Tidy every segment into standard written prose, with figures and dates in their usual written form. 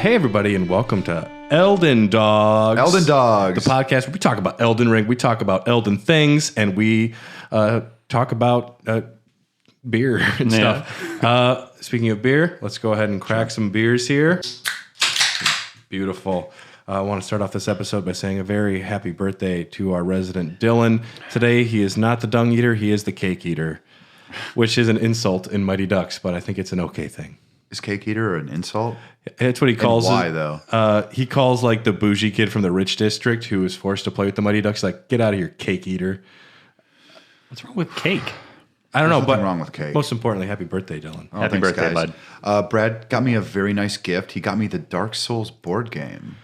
Hey, everybody, and welcome to Elden Dogs. Elden Dogs. The podcast where we talk about Elden Ring, we talk about Elden things, and we talk about beer and stuff. Speaking of beer, let's go ahead and crack some beers here. Beautiful. I want to start off this episode by saying a very happy birthday to our resident Dylan. Today, he is not the Dung Eater, he is the Cake Eater, which is an insult in Mighty Ducks, but I think it's an okay thing. Is Cake Eater an insult? That's what he calls. And why, though? He calls like the bougie kid from the rich district who is forced to play with the Mighty Ducks. Like, get out of here, Cake Eater. What's wrong with cake? I don't know, Nothing but wrong with cake. Most importantly, happy birthday, Dylan. Oh, Happy birthday, guys. bud. Brad got me a very nice gift. He got me the Dark Souls board game.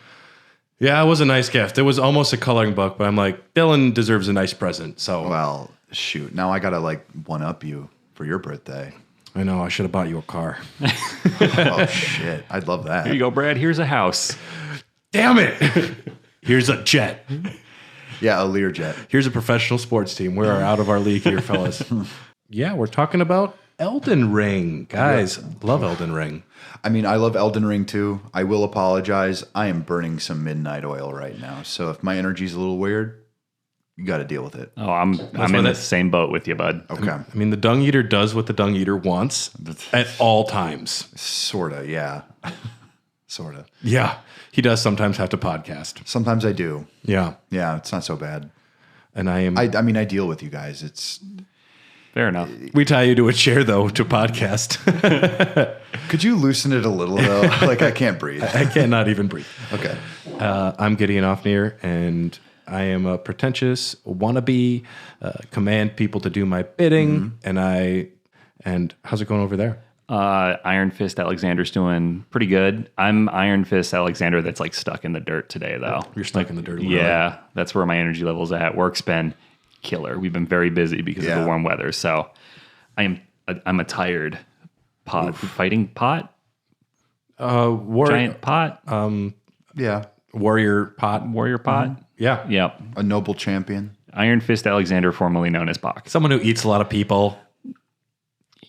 Yeah, it was a nice gift. It was almost a coloring book, but I'm like, Dylan deserves a nice present. So Well, shoot. Now I got to like one-up you for your birthday. I know I should have bought you a car. Oh, shit. I'd love that. Here you go, Brad. Here's a house. Damn it! Here's a jet. Yeah, a Learjet. Here's a professional sports team. We're out of our league here, fellas. Yeah, we're talking about Elden Ring. Guys, love Elden Ring. I mean, I love Elden Ring too. I will apologize. I am burning some midnight oil right now. So if my energy's a little weird, you got to deal with it. Oh, I'm in the same boat with you, bud. Okay. I mean, the Dung Eater does what the Dung Eater wants at all times. Sort of, yeah. Sort of. Yeah, he does sometimes have to podcast. Sometimes I do. Yeah, Yeah, it's not so bad. and I am. I mean, I deal with you guys. It's Fair enough. We tie you to a chair though to podcast. Could you loosen it a little though? Like I can't breathe. I cannot even breathe. Okay. I'm Gideon Offnear, and I am a pretentious wannabe. Command people to do my bidding, and how's it going over there? Iron Fist Alexander's doing pretty good. I'm Iron Fist Alexander that's like stuck in the dirt today, though. You're stuck in the dirt. Yeah, that's where my energy level's at. Work's been killer. We've been very busy because of the warm weather. So I'm a tired pot. Fighting pot? Giant pot? Yeah. Warrior pot. Warrior pot? Yeah. Yep. A noble champion. Iron Fist Alexander, formerly known as Bach. Someone who eats a lot of people. You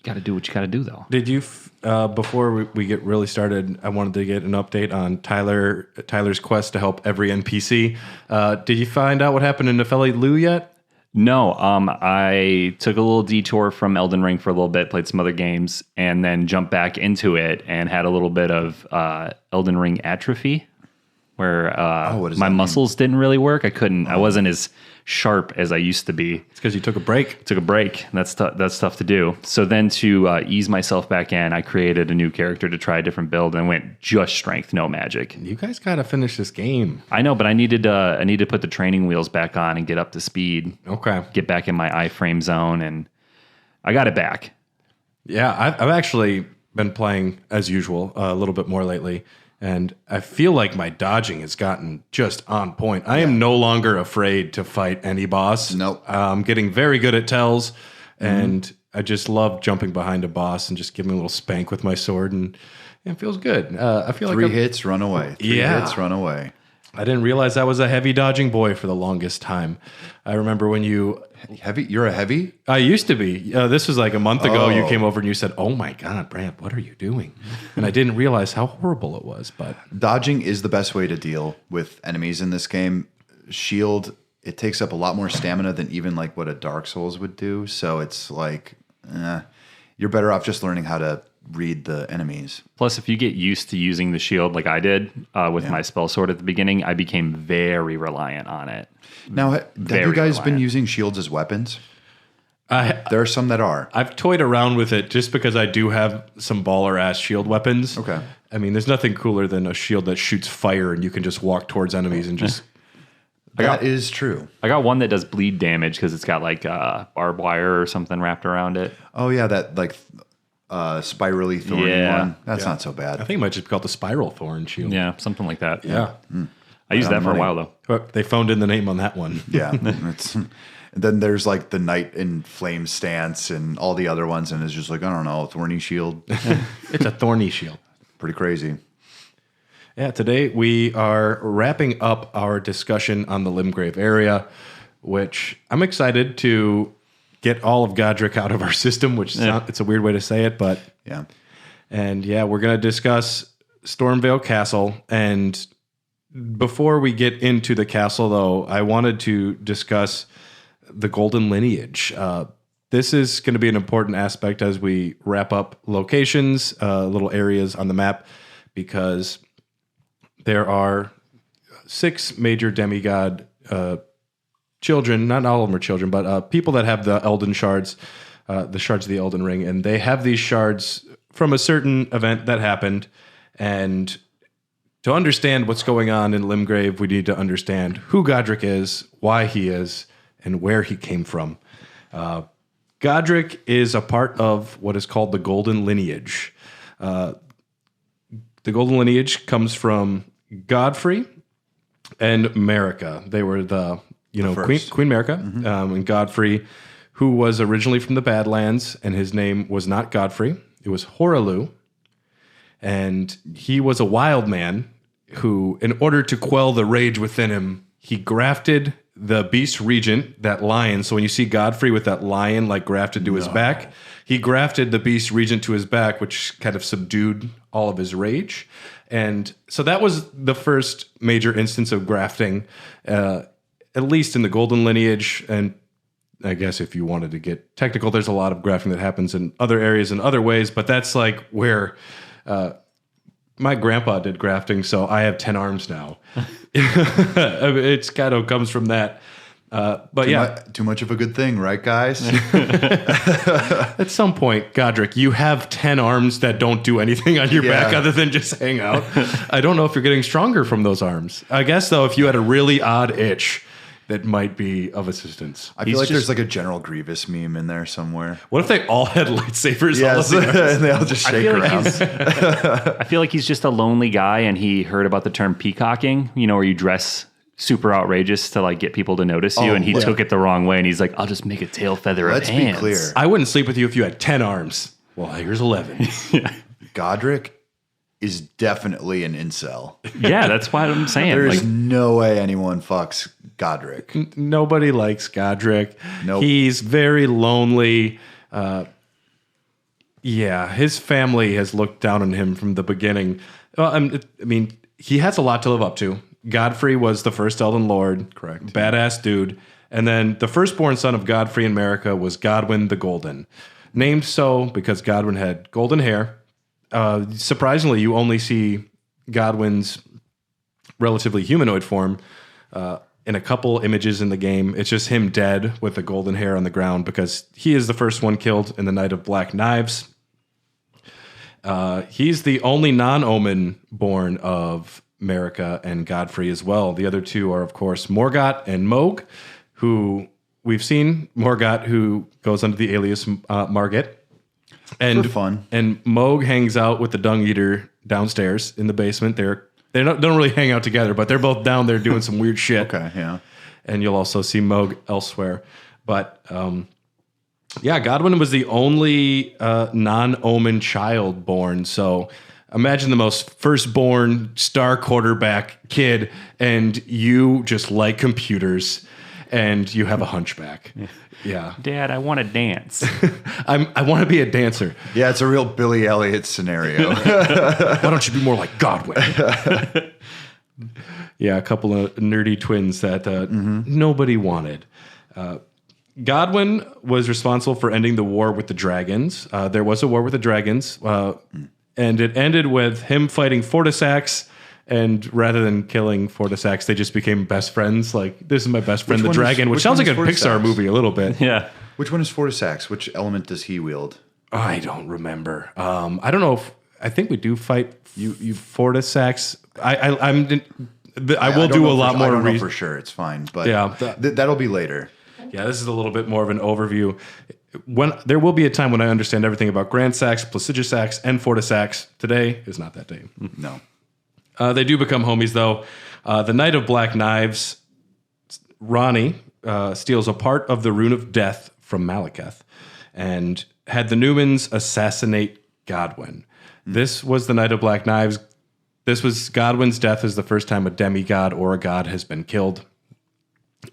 got to do what you got to do, though. Did you, before we get really started, I wanted to get an update on Tyler's quest to help every NPC. Did you find out what happened in Nepheli Lu yet? No, I took a little detour from Elden Ring for a little bit, played some other games, and then jumped back into it and had a little bit of Elden Ring atrophy, where my muscles didn't really work. I wasn't as sharp as I used to be. It's because you took a break. Took a break. That's tough to do. So then to ease myself back in, I created a new character to try a different build and went just strength, no magic. You guys got to finish this game. I know, but I need to put the training wheels back on and get up to speed. Okay. Get back in my iframe zone, and I got it back. Yeah, I've actually been playing as usual a little bit more lately, and I feel like my dodging has gotten just on point. I am no longer afraid to fight any boss. Nope. I'm getting very good at tells, and I just love jumping behind a boss and just giving a little spank with my sword, and it feels good. I feel like Three hits, run away. Three hits, run away. I didn't realize I was a heavy dodging boy for the longest time. I remember when Heavy? You're a heavy? I used to be. This was like a month ago. You came over and you said, "Oh my God, Brad, what are you doing?" And I didn't realize how horrible it was. But Dodging is the best way to deal with enemies in this game. Shield, it takes up a lot more stamina than even like what a Dark Souls would do. So it's like, you're better off just learning how to read the enemies. Plus, if you get used to using the shield like I did with my spell sword at the beginning, I became very reliant on it. Now, have you guys been using shields as weapons? There are some that are. I've toyed around with it just because I do have some baller ass shield weapons. Okay. I mean, there's nothing cooler than a shield that shoots fire and you can just walk towards enemies and just. That is true. I got one that does bleed damage because it's got like barbed wire or something wrapped around it. Oh, yeah, that like spirally thorny one. That's not so bad. I think it might just be called the Spiral Thorn shield. Yeah, something like that. Yeah. I used that for a while, though. But they phoned in the name on that one. Yeah. Then there's like the Knight in Flame Stance and all the other ones, and it's just like, I don't know, Thorny Shield. It's a thorny shield. Pretty crazy. Yeah, today we are wrapping up our discussion on the Limgrave area, which I'm excited to get all of Godrick out of our system, which it's a weird way to say it, but yeah. And yeah, we're going to discuss Stormveil Castle, and before we get into the castle, though, I wanted to discuss the golden lineage. This is going to be an important aspect as we wrap up locations, little areas on the map, because there are 6 major demigod children. Not all of them are children, but people that have the Elden shards, the shards of the Elden Ring, and they have these shards from a certain event that happened. And to understand what's going on in Limgrave, we need to understand who Godrick is, why he is, and where he came from. Godrick is a part of what is called the Golden Lineage. The Golden Lineage comes from Godfrey and Marika. They were the Queen Marika, and Godfrey, who was originally from the Badlands, and his name was not Godfrey. It was Horalu. And he was a wild man who, in order to quell the rage within him, he grafted the beast regent, that lion. So when you see Godfrey with that lion like grafted to his back, he grafted the beast regent to his back, which kind of subdued all of his rage. And so that was the first major instance of grafting, at least in the Golden Lineage. And I guess if you wanted to get technical, there's a lot of grafting that happens in other areas in other ways, but that's like where my grandpa did grafting, so I have 10 arms now. It's kind of comes from that. But too much of a good thing, right, guys? At some point, Godrick, you have 10 arms that don't do anything on your back other than just hang out. I don't know if you're getting stronger from those arms. I guess, though, if you had a really odd itch, that might be of assistance. I feel like there's like a General Grievous meme in there somewhere. What if they all had lightsabers? Yes, and they all just shake around. I feel like he's just a lonely guy, and he heard about the term peacocking, where you dress super outrageous to like get people to notice you, and he took it the wrong way, and he's like, I'll just make a tail feather of hands. Let's be clear. I wouldn't sleep with you if you had 10 arms. Well, here's 11. Godrick is definitely an incel. Yeah, that's what I'm saying. There's no way anyone fucks Godrick. Nobody likes Godrick. Nope. He's very lonely. His family has looked down on him from the beginning. Well, he has a lot to live up to. Godfrey was the first Elden Lord. Correct. Badass dude. And then the firstborn son of Godfrey and Marika was Godwyn the Golden. Named so because Godwyn had golden hair. Surprisingly, you only see Godwyn's relatively humanoid form in a couple images in the game. It's just him dead with the golden hair on the ground because he is the first one killed in the Night of Black Knives. He's the only non-Omen born of Marika and Godfrey as well. The other two are, of course, Morgott and Moog, who we've seen. Morgott, who goes under the alias Margit. And for fun. And Moog hangs out with the Dung Eater downstairs in the basement. They don't really hang out together, but they're both down there doing some weird shit. Okay, yeah. And you'll also see Moog elsewhere. But Godwyn was the only non-Omen child born. So imagine the most firstborn star quarterback kid, and you just like computers, and you have a hunchback. Yeah. Dad, I want to dance. I want to be a dancer. Yeah, it's a real Billy Elliot scenario. Why don't you be more like Godwyn? Yeah, a couple of nerdy twins that nobody wanted. Godwyn was responsible for ending the war with the dragons. There was a war with the dragons, and it ended with him fighting Fortisax. And rather than killing Fortisax, they just became best friends. Like, this is my best friend, the dragon, which sounds like a Pixar movie a little bit. Yeah. Which one is Fortisax? Which element does he wield? I don't remember. I don't know if I think we do fight you Fortisax. I will do a lot more. I don't know for sure. It's fine, but that'll be later. Yeah, this is a little bit more of an overview. When there will be a time when I understand everything about Grand Sax, Placidusax, and Fortisax. Today is not that day. No. They do become homies, though. The Night of Black Knives, Ronnie steals a part of the Rune of Death from Malekith and had the Newmans assassinate Godwyn. This was the Night of Black Knives. This was Godwyn's death is the first time a demigod or a god has been killed.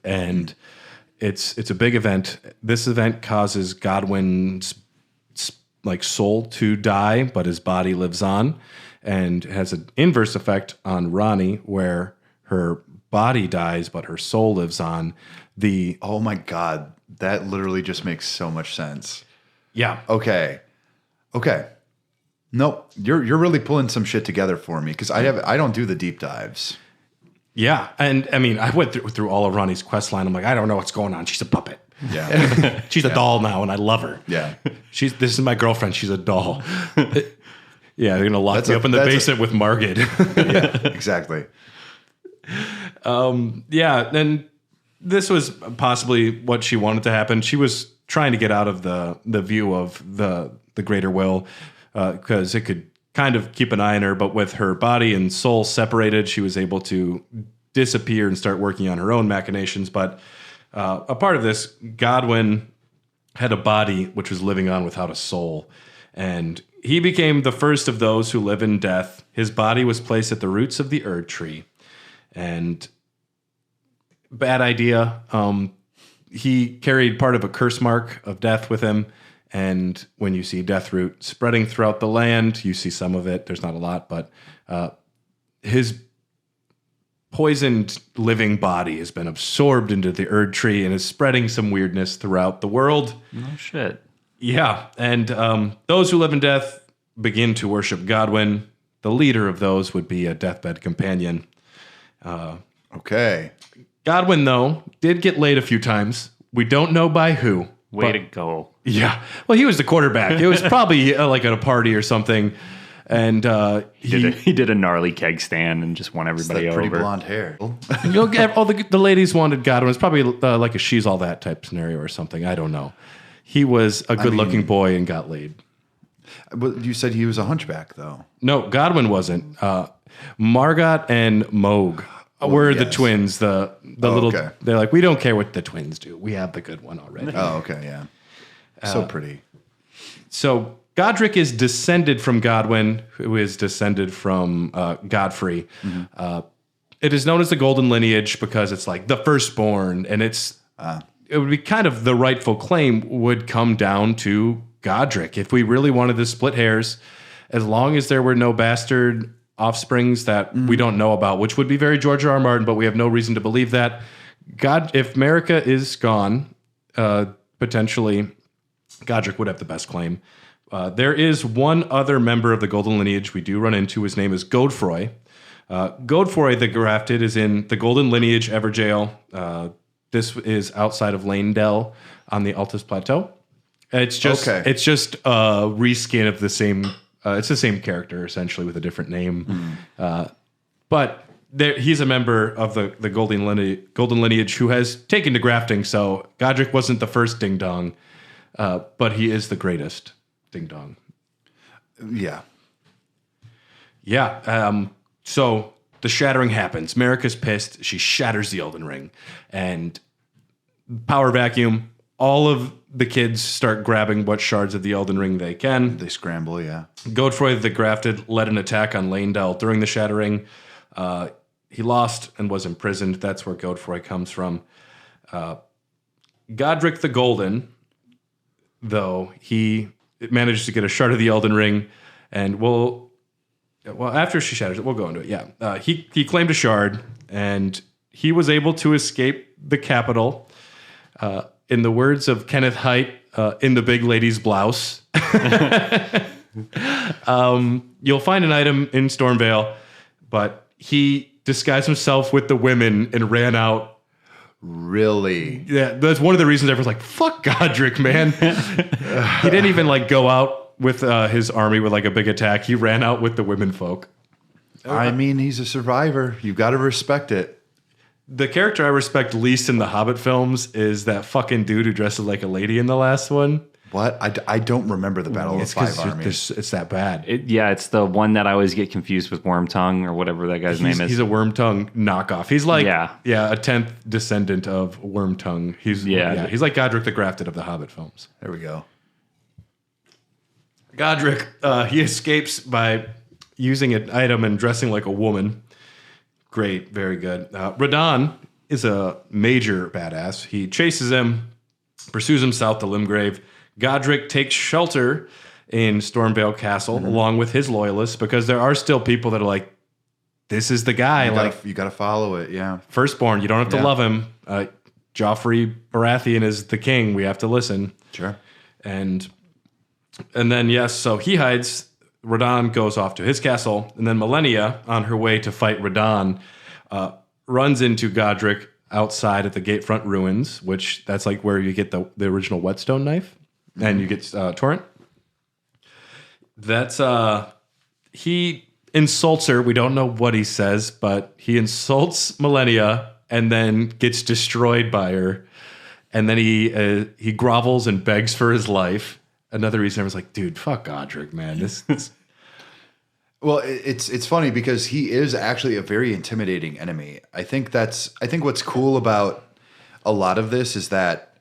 And it's a big event. This event causes Godwyn's soul to die, but his body lives on. and has an inverse effect on Ronnie, where her body dies, but her soul lives on. Oh my God. That literally just makes so much sense. Yeah. Okay. Nope. You're really pulling some shit together for me because I don't do the deep dives. Yeah. And I mean, I went through all of Ronnie's quest line. I'm like, I don't know what's going on. She's a puppet. Yeah. She's a doll now, and I love her. Yeah. This is my girlfriend. She's a doll. Yeah, they're gonna lock me up in the basement with Margit. Yeah, exactly. Yeah, and this was possibly what she wanted to happen. She was trying to get out of the view of the greater will because it could kind of keep an eye on her, but with her body and soul separated, she was able to disappear and start working on her own machinations. But a part of this, Godwin had a body which was living on without a soul, and he became the first of those who live in death. His body was placed at the roots of the Erd tree, and bad idea. He carried part of a curse mark of death with him, and when you see death root spreading throughout the land, you see some of it. There's not a lot, but his poisoned living body has been absorbed into the Erd tree and is spreading some weirdness throughout the world. Oh, shit. Yeah, and those who live in death begin to worship Godwin. The leader of those would be a deathbed companion. Okay. Godwin, though, did get laid a few times. We don't know by who. Way to go. Yeah. Well, he was the quarterback. It was probably like at a party or something. And He did a gnarly keg stand and just won everybody That over. pretty blonde hair. all the ladies wanted Godwin. It's probably like a She's All That type scenario or something. I don't know. He was a good-looking boy and got laid. But you said he was a hunchback, though. No, Godwin wasn't. Margot and Moog were the yes. twins. The little. okay. They're like, we don't care what the twins do. We have the good one already. Oh, okay, yeah. So pretty. So Godric is descended from Godwin, who is descended from Godfrey. Mm-hmm. It is known as the Golden Lineage because it's like the firstborn, and it would be kind of the rightful claim would come down to Godric. If we really wanted to split hairs, as long as there were no bastard offsprings that we don't know about, which would be very George R. R. Martin, but we have no reason to believe that. If America is gone, potentially Godric would have the best claim. There is one other member of the Golden Lineage we do run into. His name is Godfroy. Godfroy the Grafted is in the Golden Lineage Everjail. This is outside of Lanedell on the Altus Plateau. It's just a reskin of the same. It's the same character essentially with a different name, but he's a member of the Golden Lineage who has taken to grafting. So Godric wasn't the first ding dong, but he is the greatest ding dong. Yeah. Yeah. So the shattering happens. Marika's pissed. She shatters the Elden Ring, and power vacuum. All of the kids start grabbing what shards of the Elden Ring they can. They scramble, yeah. Godfroy the Grafted led an attack on Lanedell during the Shattering. He lost and was imprisoned. That's where Godfroy comes from. Godrick the Golden, though, he managed to get a shard of the Elden Ring, and after she shatters it, we'll go into it. Yeah, he claimed a shard, and he was able to escape the capital. In the words of Kenneth Haidt, in the big lady's blouse. You'll find an item in Stormveil, but he disguised himself with the women and ran out. Really? Yeah, that's one of the reasons everyone's like, fuck Godric, man. He didn't even go out with his army with a big attack. He ran out with the women folk. I mean, he's a survivor. You've got to respect it. The character I respect least in the Hobbit films is that fucking dude who dresses like a lady in the last one. What? I don't remember the Battle of the Five Armies. It's that bad. It's the one that I always get confused with Wormtongue or whatever that guy's name is. He's a Wormtongue knockoff. He's a 10th descendant of Wormtongue. He's like Godric the Grafted of the Hobbit films. There we go. Godric, he escapes by using an item and dressing like a woman. Great, very good. Radon is a major badass. He chases him, pursues him south to Limgrave. Godric takes shelter in Stormveil Castle, along with his loyalists, because there are still people that are like, this is the guy. You got to follow it. Yeah. Firstborn, you don't have to love him. Joffrey Baratheon is the king. We have to listen. Sure. And then, yes, so he hides. Radon goes off to his castle. And then Millennia, on her way to fight Radon, runs into Godrick outside at the Gatefront Ruins, which that's like where you get the original whetstone knife. And you get Torrent. That's, he insults her. We don't know what he says, but he insults Millennia and then gets destroyed by her. And then he grovels and begs for his life. Another reason I was like, dude, fuck Godrick, man. This Well, it's funny because he is actually a very intimidating enemy. I think what's cool about a lot of this is that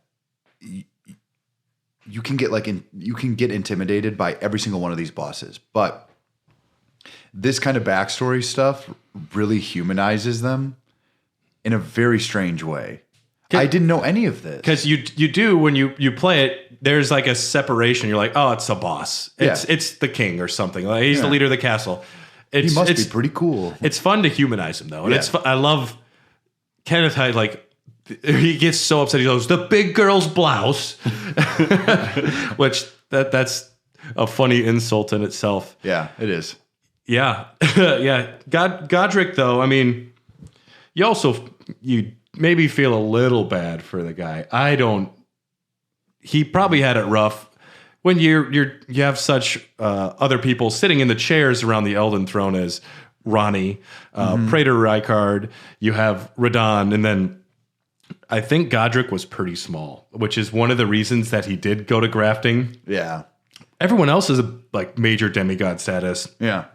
you can get intimidated by every single one of these bosses, but this kind of backstory stuff really humanizes them in a very strange way. I didn't know any of this. Because you do when you play it, there's like a separation. You're like, oh, it's a boss. It's the king or something. Like, he's the leader of the castle. He must be pretty cool. It's fun to humanize him though, and I love Kenneth Hyde. Like, he gets so upset. He goes, "The big girl's blouse," which that's a funny insult in itself. Yeah, it is. Yeah, yeah. Godrick, though, I mean, you maybe feel a little bad for the guy. I don't. He probably had it rough when you have such other people sitting in the chairs around the Elden Throne as Ronnie, Praetor Rykard. You have Radon, and then I think Godrick was pretty small, which is one of the reasons that he did go to grafting. Yeah. Everyone else is a major demigod status. Yeah.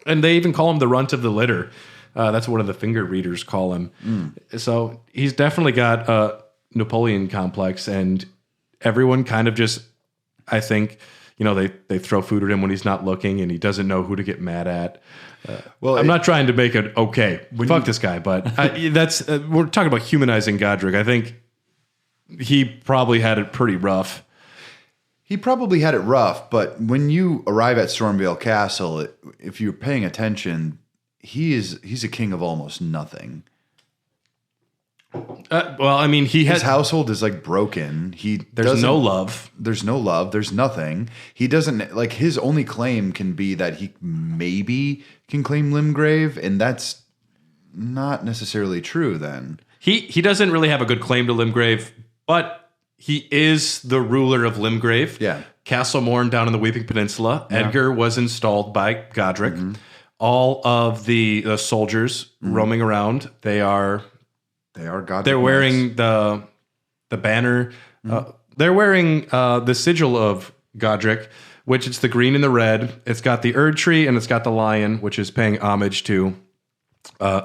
And they even call him the runt of the litter. That's what one of the finger readers call him. So he's definitely got a Napoleon complex, and everyone kind of just, I think, they throw food at him when he's not looking, and he doesn't know who to get mad at. I'm not trying to make it okay. Fuck this guy, but that's we're talking about humanizing Godrick. I think he probably had it pretty rough. He probably had it rough, but when you arrive at Stormveil Castle, if you're paying attention, he's a king of almost nothing. Well, I mean, his household is like broken. There's no love. There's no love. There's nothing. He doesn't like his only claim can be that he maybe can claim Limgrave, and that's not necessarily true. Then he doesn't really have a good claim to Limgrave, but he is the ruler of Limgrave. Yeah. Castle Morn down in the Weeping Peninsula. Yeah. Edgar was installed by Godrick. Mm-hmm. All of the soldiers roaming around, they are Godrick. They're wearing the banner. They're wearing the sigil of Godrick, which it's the green and the red. It's got the Erd tree and it's got the lion, which is paying homage to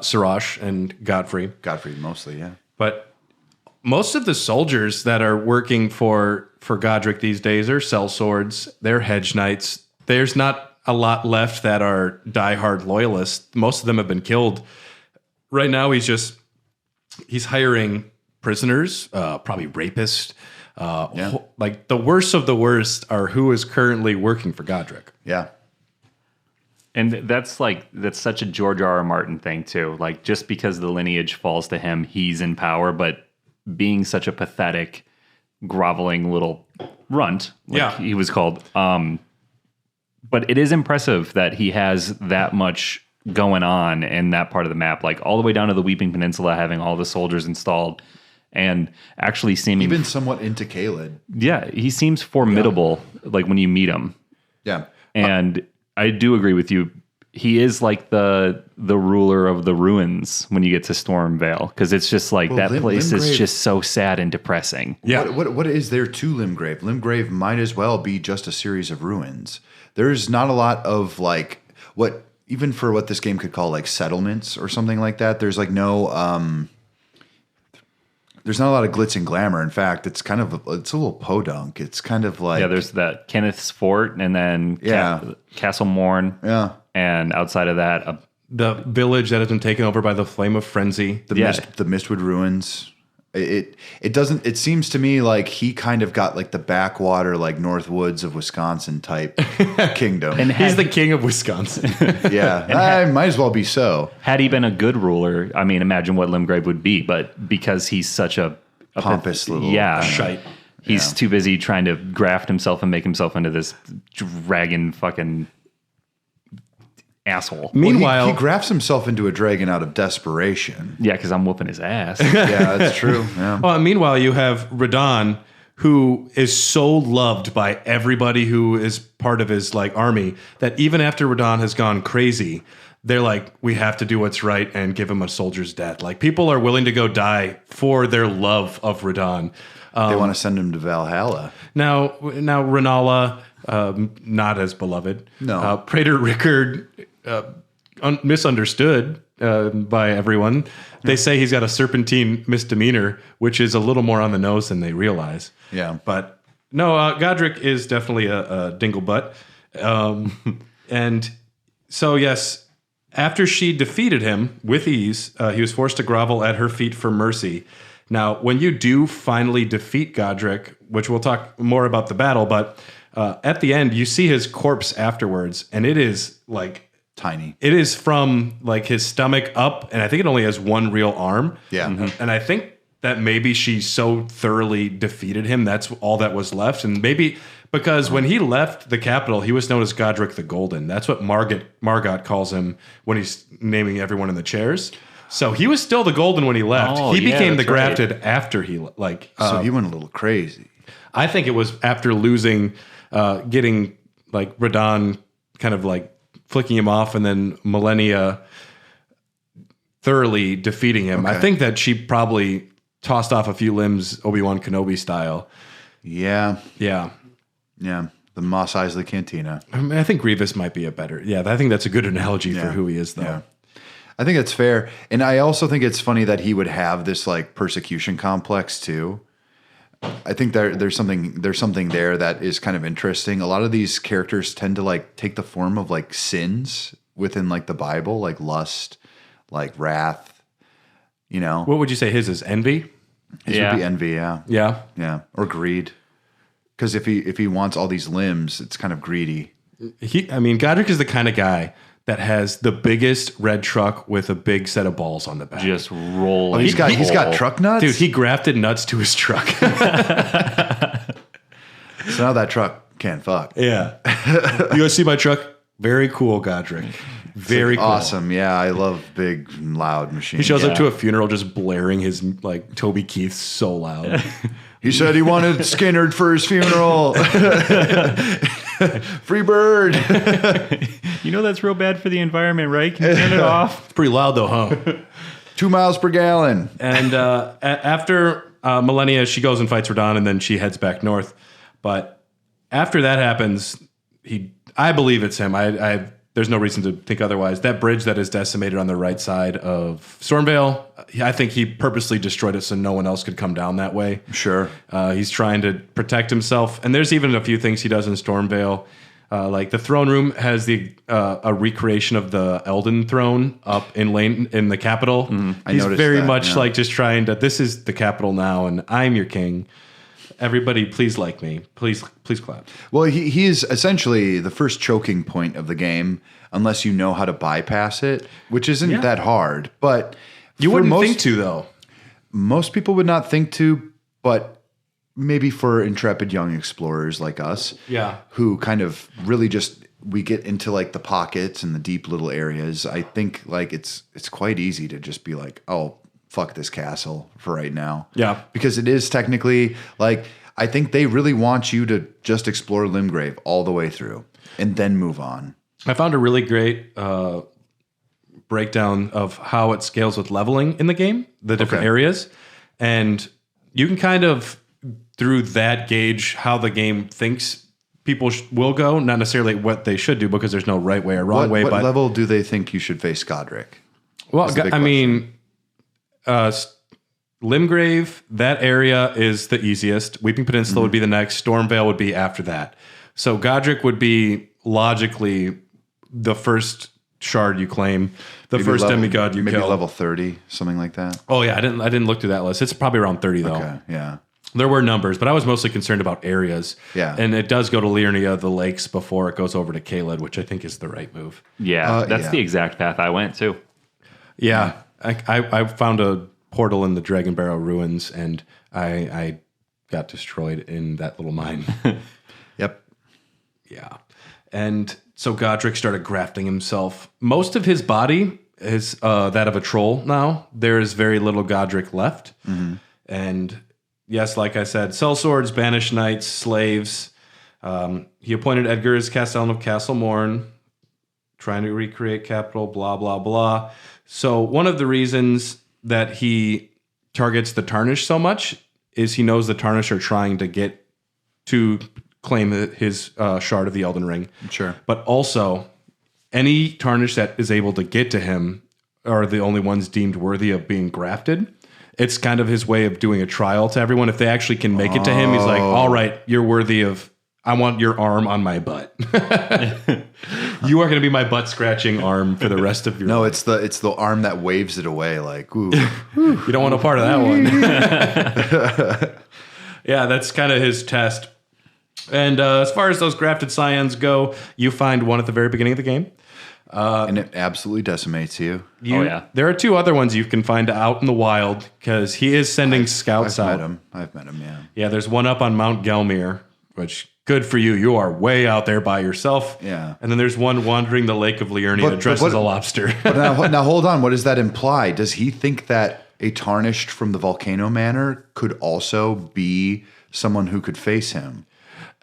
Siraj and Godfrey. Godfrey mostly, yeah. But most of the soldiers that are working for Godrick these days are sellswords. They're hedge knights. There's not a lot left that are diehard loyalists. Most of them have been killed. Right now, he's hiring prisoners, probably rapists. Like the worst of the worst are who is currently working for Godrick. Yeah. And that's such a George R. R. Martin thing too. Like, just because the lineage falls to him, he's in power, but being such a pathetic, groveling little runt, he was called. But it is impressive that he has that much going on in that part of the map, like all the way down to the Weeping Peninsula, having all the soldiers installed and actually seeming even somewhat into Caelid. Yeah, he seems formidable, like when you meet him. Yeah. And I do agree with you. He is like the ruler of the ruins when you get to Stormveil, because it's just like that place Limgrave is just so sad and depressing. Yeah. What is there to Limgrave? Limgrave might as well be just a series of ruins. There's not a lot of even for what this game could call like settlements or something like that. There's like no there's not a lot of glitz and glamour. In fact, it's a little podunk. It's kind of like, there's that Kenneth's Fort, and then Castle Morn. Yeah. And outside of that, the village that has been taken over by the Flame of Frenzy. The Mistwood Ruins. It doesn't. It seems to me like he kind of got like the backwater, like North Woods of Wisconsin type kingdom. And He's the king of Wisconsin. Yeah, I might as well be so. had he been a good ruler, I mean, imagine what Limgrave would be. But because he's such a Pompous little Shite. he's too busy trying to graft himself and make himself into this dragon fucking asshole. Meanwhile, he grafts himself into a dragon out of desperation. Yeah, because I'm whooping his ass. Yeah, that's true. Yeah. meanwhile, you have Radon, who is so loved by everybody who is part of his like army that even after Radon has gone crazy, they're like, we have to do what's right and give him a soldier's death. Like people are willing to go die for their love of Radon. They want to send him to Valhalla. Now Renala, not as beloved. No. Praetor Rickard, misunderstood by everyone. They say he's got a serpentine misdemeanor, which is a little more on the nose than they realize. Yeah. But no, Godrick is definitely a dinglebutt. And so, yes, after she defeated him with ease, he was forced to grovel at her feet for mercy. Now, when you do finally defeat Godrick, which we'll talk more about the battle, but at the end, you see his corpse afterwards, and it is like Tiny. it is from like his stomach up, and I think it only has one real arm. Yeah. And I think that maybe she so thoroughly defeated him, that's all that was left. And maybe because when he left the capital, he was known as Godrick the Golden. That's what Margot calls him when he's naming everyone in the chairs. So he was still the Golden when he left. Oh, he yeah, became the that's right. grafted after he like. So he went a little crazy. I think it was after losing, getting like Radon kind of like flicking him off, and then Millennia thoroughly defeating him. Okay. I think that she probably tossed off a few limbs, Obi-Wan Kenobi style. Yeah. Yeah. Yeah. The Mos Eisley Cantina. I mean, I think Grievous might be a better. Yeah, I think that's a good analogy for Yeah. who he is, though. Yeah. I think it's fair. And I also think it's funny that he would have this like persecution complex too. I think there's something there that is kind of interesting. A lot of these characters tend to like take the form of like sins within like the Bible, like lust, like wrath, you know. What would you say his is? Envy? His would be envy, yeah. Yeah. Yeah. Or greed. Because if he wants all these limbs, it's kind of greedy. Godrick is the kind of guy that has the biggest red truck with a big set of balls on the back. Just roll. Oh, he's got truck nuts? Dude, he grafted nuts to his truck. So now that truck can't fuck. Yeah. You guys see my truck? Very cool, Godrick. Very cool. Awesome. Yeah, I love big, loud machines. He shows up to a funeral just blaring his like Toby Keith so loud. He said he wanted Skinnerd for his funeral. Free bird. You know that's real bad for the environment, right? Can you turn it off? It's pretty loud though, huh? 2 miles per gallon. And after Millennia, she goes and fights Radon, and then she heads back north. But after that happens, I believe it's him. There's no reason to think otherwise. That bridge that is decimated on the right side of Stormveil, I think he purposely destroyed it so no one else could come down that way. Sure. He's trying to protect himself. And there's even a few things he does in Stormveil. Like the throne room has a recreation of the Elden throne up in the capital. He's noticed very that, much yeah. like just trying to, this is the capital now and I'm your king. Everybody, please like me. Please clap. Well, he is essentially the first choking point of the game, unless you know how to bypass it, which isn't that hard. But You wouldn't think to, though. Most people would not think to, but maybe for intrepid young explorers like us, who kind of really we get into like the pockets and the deep little areas. I think like it's quite easy to just be like, oh, fuck this castle for right now. Yeah. Because it is technically like, I think they really want you to just explore Limgrave all the way through and then move on. I found a really great breakdown of how it scales with leveling in the game, the different areas. And you can kind of, through that, gauge how the game thinks people will go, not necessarily what they should do, because there's no right way or wrong way. What But level do they think you should face Godrick? well, I mean, Limgrave, that area is the easiest. Weeping Peninsula would be the next. Stormveil would be after that. So Godrick would be logically the first shard you claim, the Maybe first level- demigod you maybe kill. level 30, something like that. Oh yeah, I didn't look through that list. It's probably around 30 though. Okay, yeah. There were numbers, but I was mostly concerned about areas. Yeah. And it does go to Liurnia, the lakes, before it goes over to Caelid, which I think is the right move. Yeah, that's yeah. the exact path I went too. Yeah. I found a portal in the Dragon Barrow ruins, and I got destroyed in that little mine. Yep. Yeah. And so Godrick started grafting himself. Most of his body is that of a troll now. There is very little Godrick left. And yes, like I said, sellswords, banished knights, slaves. He appointed Edgar as Castellan of Castle Morn, trying to recreate capital, blah, blah, blah. So one of the reasons that he targets the Tarnished so much is he knows the Tarnished are trying to get to claim his shard of the Elden Ring. Sure. But also, any Tarnished that is able to get to him are the only ones deemed worthy of being grafted. It's kind of his way of doing a trial to everyone. If they actually can make it to him, he's like, all right, you're worthy of, I want your arm on my butt. You are going to be my butt scratching arm for the rest of your No, life. it's the arm that waves it away like, ooh. You don't want a part of that one. Yeah, that's kind of his test. And as far as those grafted scions go, you find one at the very beginning of the game. And it absolutely decimates you. Oh, yeah. There are two other ones you can find out in the wild because he is sending scouts out. I've met him, yeah. Yeah, there's one up on Mount Gelmir, which good for you. You are way out there by yourself. Yeah. And then there's one wandering the Lake of Liurnia dressed as a lobster. But now hold on. What does that imply? Does he think that a Tarnished from the Volcano Manor could also be someone who could face him?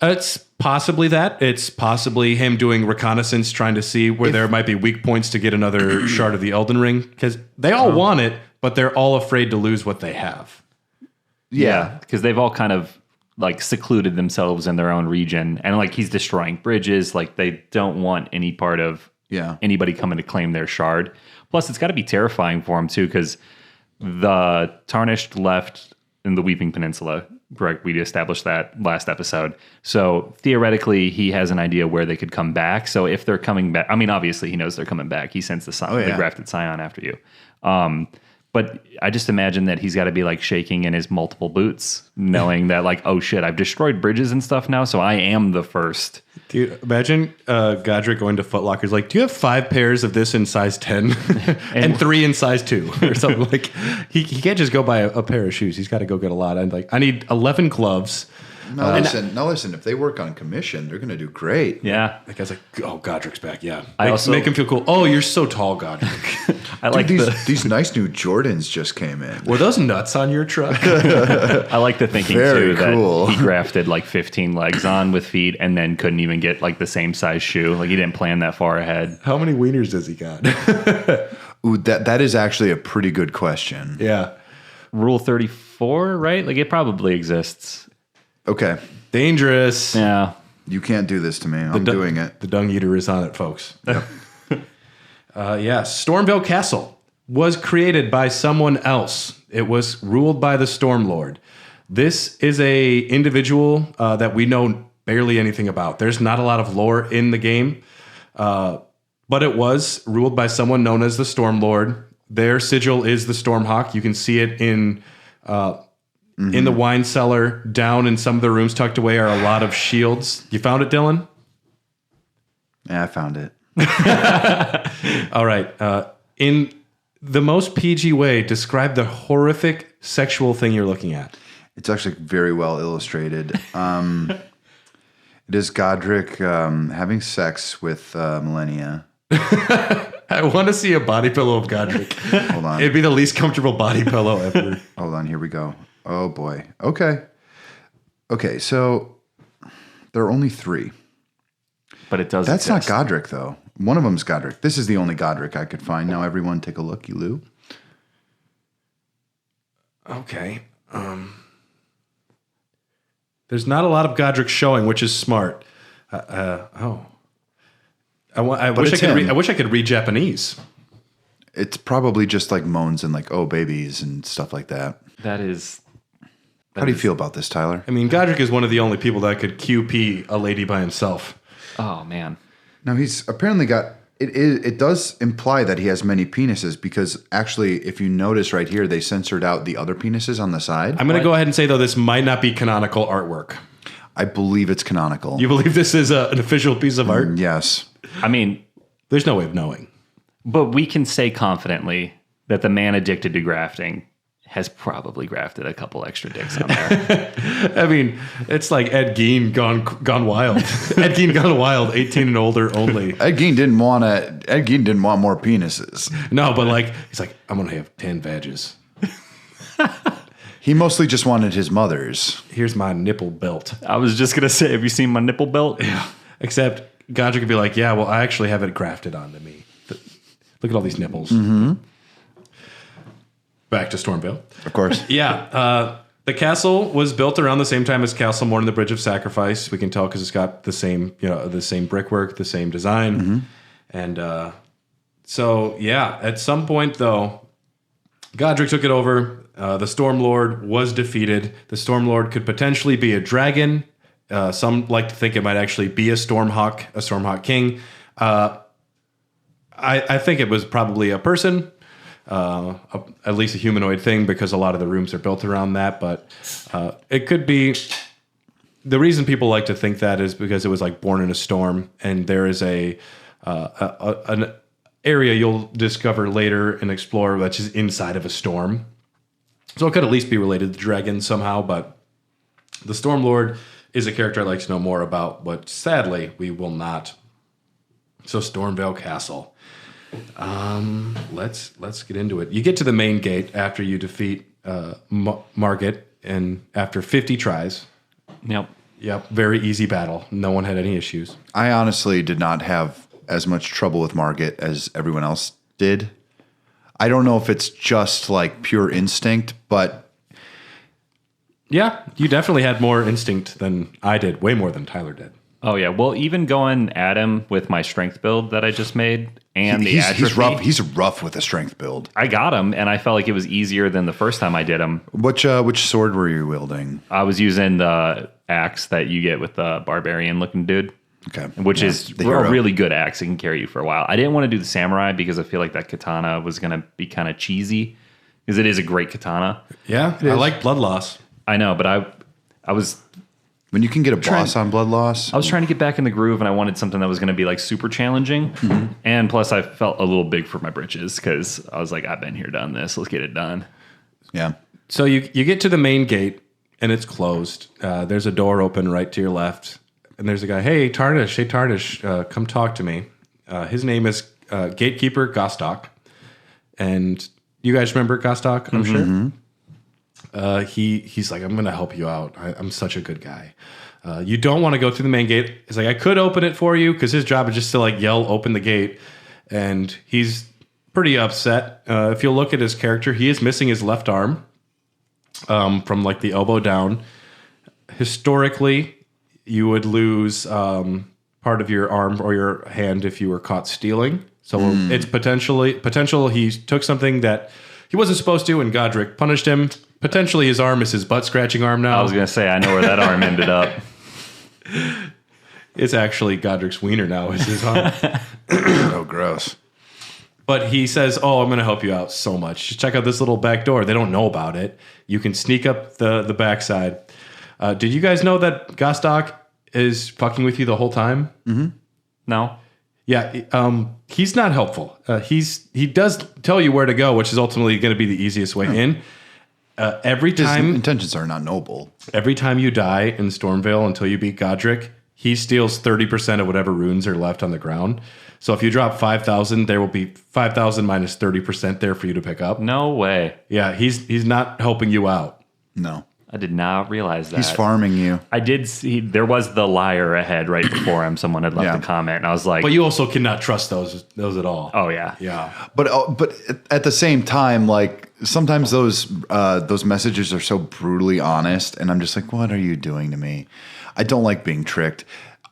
It's possibly that. It's possibly him doing reconnaissance, trying to see where there might be weak points to get another shard of the Elden Ring. Because they all want it, but they're all afraid to lose what they have. Yeah, because they've all kind of like secluded themselves in their own region, and like he's destroying bridges. Like they don't want any part of anybody coming to claim their shard. Plus, it's got to be terrifying for him too, because the Tarnished left in the Weeping Peninsula. Correct. We established that last episode. So theoretically, he has an idea where they could come back. So if they're coming back, I mean, obviously he knows they're coming back. He sends the grafted scion after you. But I just imagine that he's got to be like shaking in his multiple boots, knowing that like, oh shit, I've destroyed bridges and stuff now, so I am the first. Dude, imagine Godrick going to Foot Locker's like, do you have 5 pairs of this in size 10 and 3 in size 2 or something? Like he can't just go buy a pair of shoes. He's got to go get a lot. And like, I need 11 gloves. Now listen. If they work on commission, they're going to do great. Yeah. That guy's like, oh, Godrick's back. Yeah. I also make him feel cool. Oh, you're so tall, Godrick. I like These nice new Jordans just came in. Were those nuts on your truck? I like the thinking Very too cool. that he grafted like 15 legs on with feet and then couldn't even get like the same size shoe. Like he didn't plan that far ahead. How many wieners does he got? Ooh, that is actually a pretty good question. Yeah. Rule 34, right? Like it probably exists. Okay. Dangerous. Yeah. You can't do this to me. I'm doing it. The Dung Eater is on it, folks. Yep. Stormveil Castle was created by someone else. It was ruled by the Stormlord. This is a individual that we know barely anything about. There's not a lot of lore in the game, but it was ruled by someone known as the Stormlord. Their sigil is the Stormhawk. You can see it in the wine cellar. Down in some of the rooms tucked away are a lot of shields. You found it, Dylan? Yeah, I found it. All right. In the most PG way, describe the horrific sexual thing you're looking at. It's actually very well illustrated. It is Godrick having sex with Millennia. I want to see a body pillow of Godrick. Hold on. It'd be the least comfortable body pillow ever. Hold on. Here we go. Oh, boy. Okay, so there are only 3. But it does That's exist. not Godrick, though. One of them's Godrick. This is the only Godrick I could find. Now, everyone take a look, you Lou. Okay. There's not a lot of Godrick showing, which is smart. I wish I could read Japanese. It's probably just like moans and like, oh, babies and stuff like that. How do you feel about this, Tyler? I mean, Godrick is one of the only people that could QP a lady by himself. Oh, man. Now, he's apparently got It does imply that he has many penises because actually, if you notice right here, they censored out the other penises on the side. I'm going to go ahead and say, though, this might not be canonical artwork. I believe it's canonical. You believe this is an official piece of art? Yes. I mean, there's no way of knowing. But we can say confidently that the man addicted to grafting has probably grafted a couple extra dicks on there. I mean, it's like Ed Gein gone wild. Ed Gein gone wild, 18 and older only. Ed Gein didn't want more penises. No, but like he's like, I'm gonna have 10 vages. He mostly just wanted his mother's. Here's my nipple belt. I was just gonna say, have you seen my nipple belt? Yeah. Except Godrick could be like, yeah, well, I actually have it grafted onto me. Look at all these nipples. Mm-hmm. Back to Stormveil. Of course. Yeah. The castle was built around the same time as Castle Morn and the Bridge of Sacrifice. We can tell because it's got the same brickwork, the same design. Mm-hmm. And so, yeah, at some point, though, Godrick took it over. The Stormlord was defeated. The Stormlord could potentially be a dragon. Some like to think it might actually be a Stormhawk king. I think it was probably a person. At least a humanoid thing, because a lot of the rooms are built around that. But it could be. The reason people like to think that is because it was like born in a storm, and there is an area you'll discover later and explore which is inside of a storm. So it could at least be related to dragons somehow. But the Stormlord is a character I'd like to know more about, but sadly we will not. So Stormveil Castle. Let's get into it. You get to the main gate after you defeat Margit, and after 50 tries. Yep. Very easy battle. No one had any issues. I honestly did not have as much trouble with Margit as everyone else did. I don't know if it's just like pure instinct, but yeah, you definitely had more instinct than I did. Way more than Tyler did. Oh yeah. Well, even going at him with my strength build that I just made and he's rough with a strength build. I got him, and I felt like it was easier than the first time I did him. Which sword were you wielding? I was using the axe that you get with the barbarian looking dude. Okay. Which is a really good axe. It can carry you for a while. I didn't want to do the samurai because I feel like that katana was going to be kind of cheesy, because it is a great katana. Yeah, I like blood loss. I know, but I was... When you can get a boss on blood loss. I was trying to get back in the groove, and I wanted something that was going to be like super challenging. Mm-hmm. And plus I felt a little big for my britches, because I was like, I've been here, done this. Let's get it done. Yeah. So you get to the main gate, and it's closed. There's a door open right to your left. And there's a guy, hey, Tarnish, come talk to me. His name is Gatekeeper Gostok. And you guys remember Gostok, I'm sure? Mm-hmm. He's like, I'm going to help you out. I'm such a good guy. You don't want to go through the main gate. He's like, I could open it for you, because his job is just to like yell, open the gate. And he's pretty upset. If you look at his character, he is missing his left arm from like the elbow down. Historically, you would lose part of your arm or your hand if you were caught stealing. So it's potential he took something that he wasn't supposed to, and Godrick punished him. Potentially his arm is his butt-scratching arm now. I was going to say, I know where that arm ended up. It's actually Godrick's wiener now is his arm. Oh, gross. But he says, I'm going to help you out so much. Just check out this little back door. They don't know about it. You can sneak up the backside. Did you guys know that Gostok is fucking with you the whole time? Mm-hmm. No. Yeah, he's not helpful. He does tell you where to go, which is ultimately going to be the easiest way in. Every time his intentions are not noble. Every time you die in Stormveil until you beat Godrick, he steals 30% of whatever runes are left on the ground. So if you drop 5,000, there will be 5,000 minus 30% there for you to pick up. No way. Yeah, he's not helping you out. No. I did not realize that. He's farming you. I did see there was the liar ahead right before him. Someone had left a comment, and I was like, but you also cannot trust those at all. Oh yeah. Yeah. But at the same time, like sometimes those messages are so brutally honest, and I'm just like, what are you doing to me? I don't like being tricked.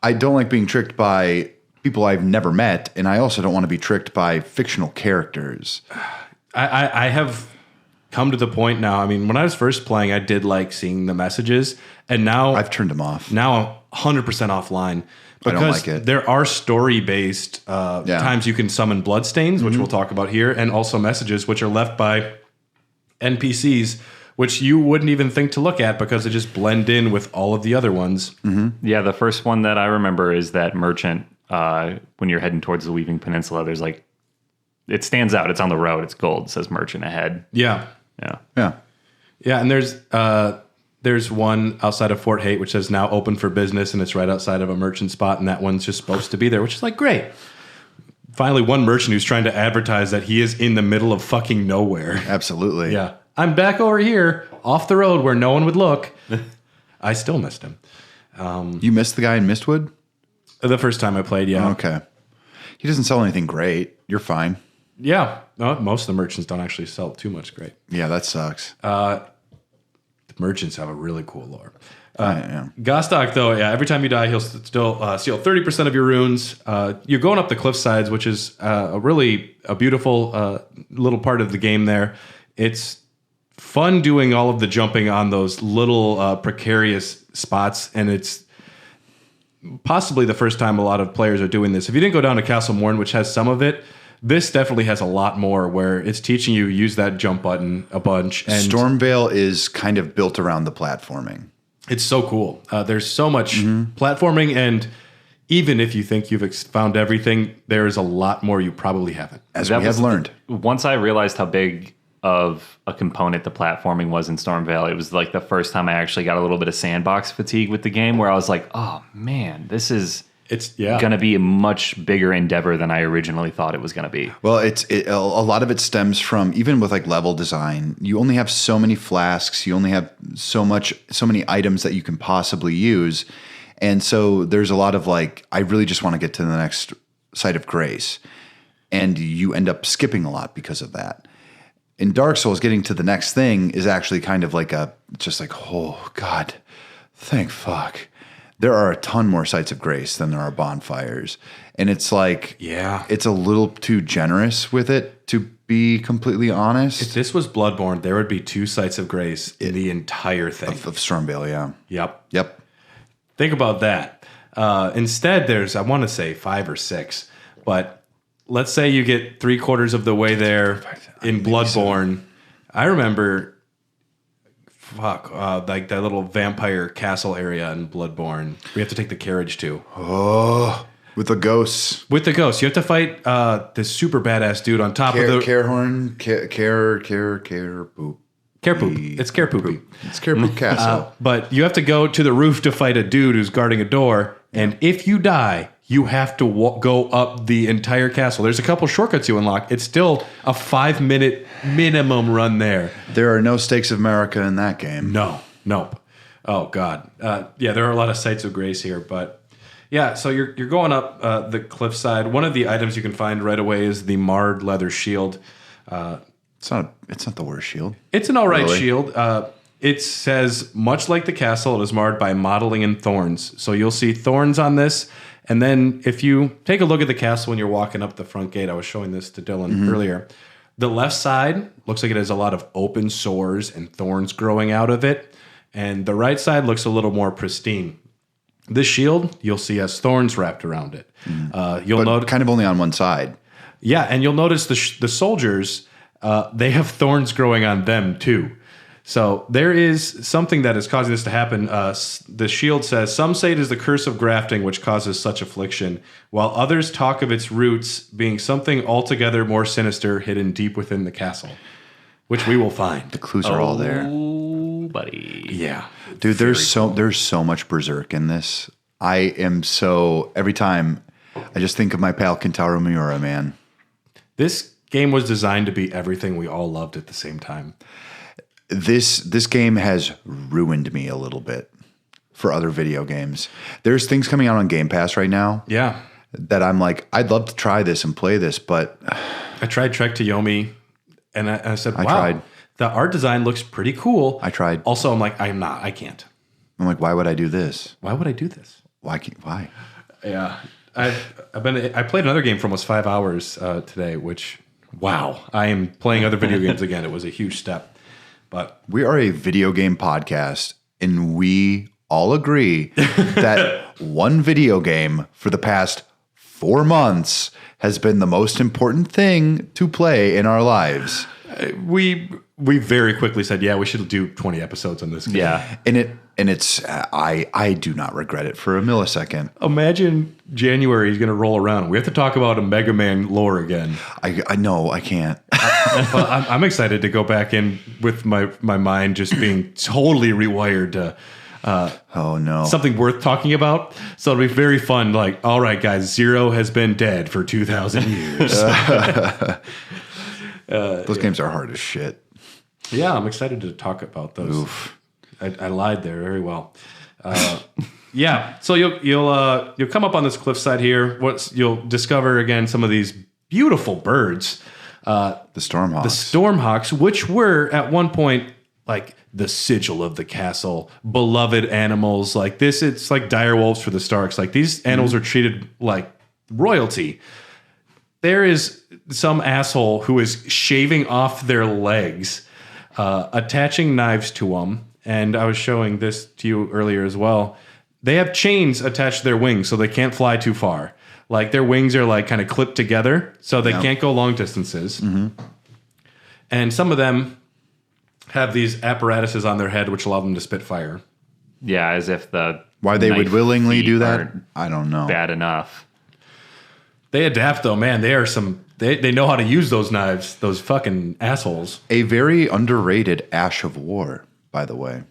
I don't like being tricked by people I've never met, and I also don't want to be tricked by fictional characters. I have come to the point now. I mean, when I was first playing, I did like seeing the messages, and now I've turned them off. Now I'm 100% offline because I don't like it. there are story-based times you can summon bloodstains, which we'll talk about here, and also messages which are left by NPCs, which you wouldn't even think to look at because they just blend in with all of the other ones. Yeah, the first one that I remember is that merchant. When you're heading towards the Weaving Peninsula, there's like, it stands out. It's on the road. It's gold. It says merchant ahead. Yeah. And there's one outside of Fort Haight, which says now open for business, and it's right outside of a merchant spot, and that one's just supposed to be there, which is like, great. Finally, one merchant who's trying to advertise that he is in the middle of fucking nowhere. Absolutely. Yeah. I'm back over here off the road where no one would look. I still missed him. You missed the guy in Mistwood? The first time I played, yeah. Okay. He doesn't sell anything great. You're fine. Yeah. No, most of the merchants don't actually sell too much great. Yeah, that sucks. The merchants have a really cool lore. Yeah. Gostok, though, every time you die, he'll still steal 30% of your runes. You're going up the cliff sides, which is a beautiful little part of the game there. It's fun doing all of the jumping on those little precarious spots, and it's possibly the first time a lot of players are doing this. If you didn't go down to Castle Morn, which has some of it, this definitely has a lot more where it's teaching you use that jump button a bunch. And Stormveil is kind of built around the platforming. It's so cool. There's so much platforming, and even if you think you've found everything, there is a lot more you probably haven't. As we have learned. Once I realized how big of a component the platforming was in Stormveil, it was like the first time I actually got a little bit of sandbox fatigue with the game, where I was like, oh man, it's going to be a much bigger endeavor than I originally thought it was going to be. Well, a lot of it stems from, even with like level design, you only have so many flasks, you only have so many items that you can possibly use. And so there's a lot of like, I really just want to get to the next site of grace. And you end up skipping a lot because of that. In Dark Souls, getting to the next thing is actually kind of like oh God, thank fuck. There are a ton more sites of grace than there are bonfires. And it's like, it's a little too generous with it, to be completely honest. If this was Bloodborne, there would be 2 sites of grace in the entire thing. Of Stormveil, yeah. Yep. Think about that. Instead, there's, I want to say 5 or 6, but let's say you get 3/4 of the way there in Bloodborne. So. I remember, like that little vampire castle area in Bloodborne. We have to take the carriage to. Oh, with the ghosts. With the ghosts, you have to fight this super badass dude on top of the Carehorn, Carepoop. It's Carepoopy. It's Carepoop Castle. But you have to go to the roof to fight a dude who's guarding a door, and if you die, you have to go up the entire castle. There's a couple shortcuts you unlock. It's still a 5-minute minimum run there. There are no Stakes of America in that game. Nope. Oh, God. There are a lot of sites of grace here, but yeah, so you're going up the cliffside. One of the items you can find right away is the marred leather shield. It's not the worst shield. It's an all right shield. It says, much like the castle, it is marred by mottling and thorns. So you'll see thorns on this. And then if you take a look at the castle when you're walking up the front gate, I was showing this to Dylan earlier, the left side looks like it has a lot of open sores and thorns growing out of it. And the right side looks a little more pristine. This shield, you'll see, has thorns wrapped around it. You'll notice kind of only on one side. Yeah, and you'll notice the soldiers, they have thorns growing on them too. So there is something that is causing this to happen. The shield says, some say it is the curse of grafting which causes such affliction, while others talk of its roots being something altogether more sinister hidden deep within the castle, which we will find. The clues are all there. Oh, buddy. Yeah. Dude, there's so much berserk in this. Every time I just think of my pal Kentaro Miura, man. This game was designed to be everything we all loved at the same time. This game has ruined me a little bit for other video games. There's things coming out on Game Pass right now. Yeah. That I'm like, I'd love to try this and play this, but I tried Trek to Yomi, and I said, wow, I tried. The art design looks pretty cool. I tried. Also, I'm like, I can't. I'm like, why would I do this? Why would I do this? Why? Yeah. I played another game for almost 5 hours today, which, wow, I am playing other video games again. It was a huge step. But we are a video game podcast, and we all agree that one video game for the past 4 months has been the most important thing to play in our lives. we very quickly said, yeah, we should do 20 episodes on this game. Yeah. And it's I do not regret it for a millisecond. Imagine January is going to roll around. We have to talk about a Mega Man lore again. I know I can't. Well, I'm excited to go back in with my mind just being totally rewired to Oh no. something worth talking about. So it'll be very fun. Like, all right, guys, Zero has been dead for 2,000 years. Those games are hard as shit. Yeah, I'm excited to talk about those. Oof. I lied there very well. Yeah, so you'll come up on this cliffside here. You'll discover again some of these beautiful birds. The Stormhawks. The Stormhawks, which were at one point like the sigil of the castle, beloved animals. Like this, it's like dire wolves for the Starks. Like these animals are treated like royalty. There is some asshole who is shaving off their legs, attaching knives to them. And I was showing this to you earlier as well. They have chains attached to their wings so they can't fly too far. Like their wings are like kind of clipped together so they can't go long distances. Mm-hmm. And some of them have these apparatuses on their head which allow them to spit fire. Yeah, as if the Why they would willingly feet do that, aren't I don't know. bad enough. They adapt though, man. They are they know how to use those knives, those fucking assholes. A very underrated Ash of War, by the way.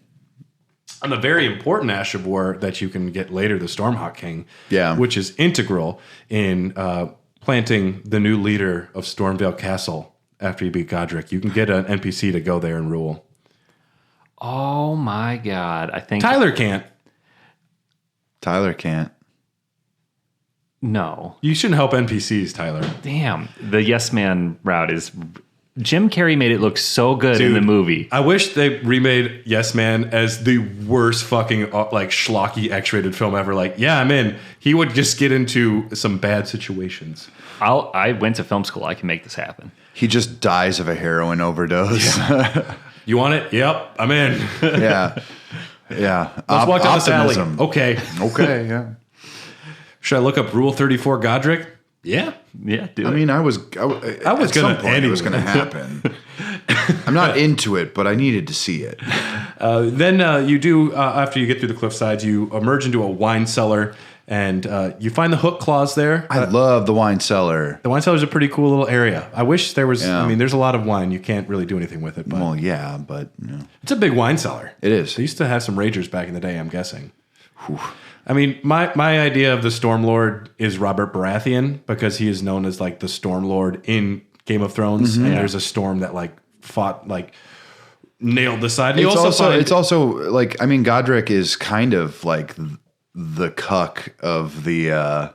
And a very important Ash of War that you can get later, the Stormhawk King, which is integral in planting the new leader of Stormveil Castle after you beat Godrick. You can get an NPC to go there and rule. Oh my God. I think Tyler can't. Tyler can't. No. You shouldn't help NPCs, Tyler. Damn. The Yes Man route is... Jim Carrey made it look so good in the movie. I wish they remade Yes Man as the worst fucking like schlocky X-rated film ever. Like, yeah, I'm in. He would just get into some bad situations. I went to film school. I can make this happen. He just dies of a heroin overdose. Yeah. You want it? Yep, I'm in. Yeah. Let's walk down this alley. Okay. Okay, yeah. Should I look up Rule 34 Godrick? Yeah. Yeah, do I it. mean, I was was gonna it was going to happen. I'm not into it, but I needed to see it. Then you do, after you get through the cliff sides, you emerge into a wine cellar, and you find the hook claws there. I love the wine cellar. The wine cellar is a pretty cool little area. I wish there was, Yeah. I mean, there's a lot of wine. You can't really do anything with it, but Well, yeah, but it's a big wine cellar. it is. They used to have some ragers back in the day, I'm guessing. I mean, my idea of the Stormlord is Robert Baratheon because he is known as like the Stormlord in Game of Thrones, and there's a storm that like fought like nailed the side. And It's also like, I mean, Godrick is kind of like the cuck of the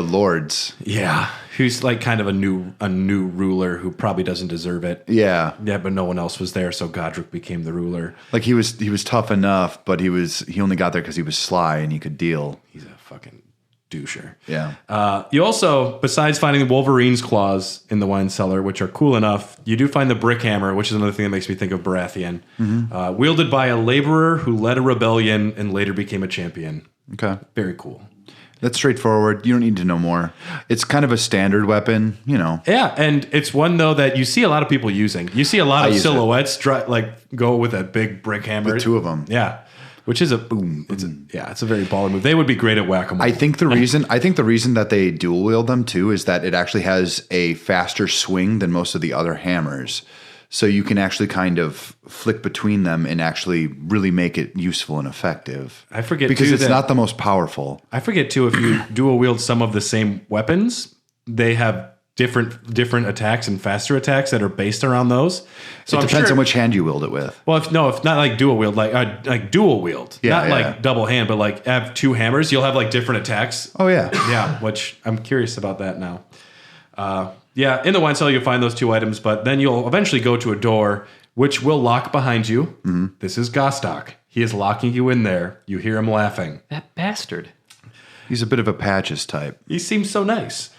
lords. yeah, who's like kind of a new ruler who probably doesn't deserve it. Yeah, But no one else was there, so Godrick became the ruler. like he was tough enough, but he only got there because he was sly and he could deal. He's a fucking doucher. Yeah, You also, besides finding the Wolverine's claws in the wine cellar, which are cool enough, you do find the brick hammer, which is another thing that makes me think of Baratheon, wielded by a laborer who led a rebellion and later became a champion. okay. Very cool. That's straightforward. You don't need to know more. It's kind of a standard weapon, you know. Yeah, and it's one though that you see a lot of people using. You see a lot of use it. silhouettes go with a big brick hammer. With two of them. Yeah, which is a boom. It's a very baller move. They would be great at whack-a-mole. I think the reason that they dual wield them too is that it actually has a faster swing than most of the other hammers. So you can actually kind of flick between them and actually really make it useful and effective. I forget because too it's that- not the most powerful. I forget too, if you dual wield some of the same weapons, they have different attacks and faster attacks that are based around those. So It depends on which hand you wield it with. Well, if not like dual wield, like dual wield, not yeah. like double hand, but like have two hammers, you'll have like different attacks. Oh yeah. Yeah, which I'm curious about that now. Yeah, in the wine cellar you'll find those two items, but then you'll eventually go to a door which will lock behind you. Mm-hmm. This is Gostok. He is locking you in there. You hear him laughing. That bastard. He's a bit of a Patches type. He seems so nice.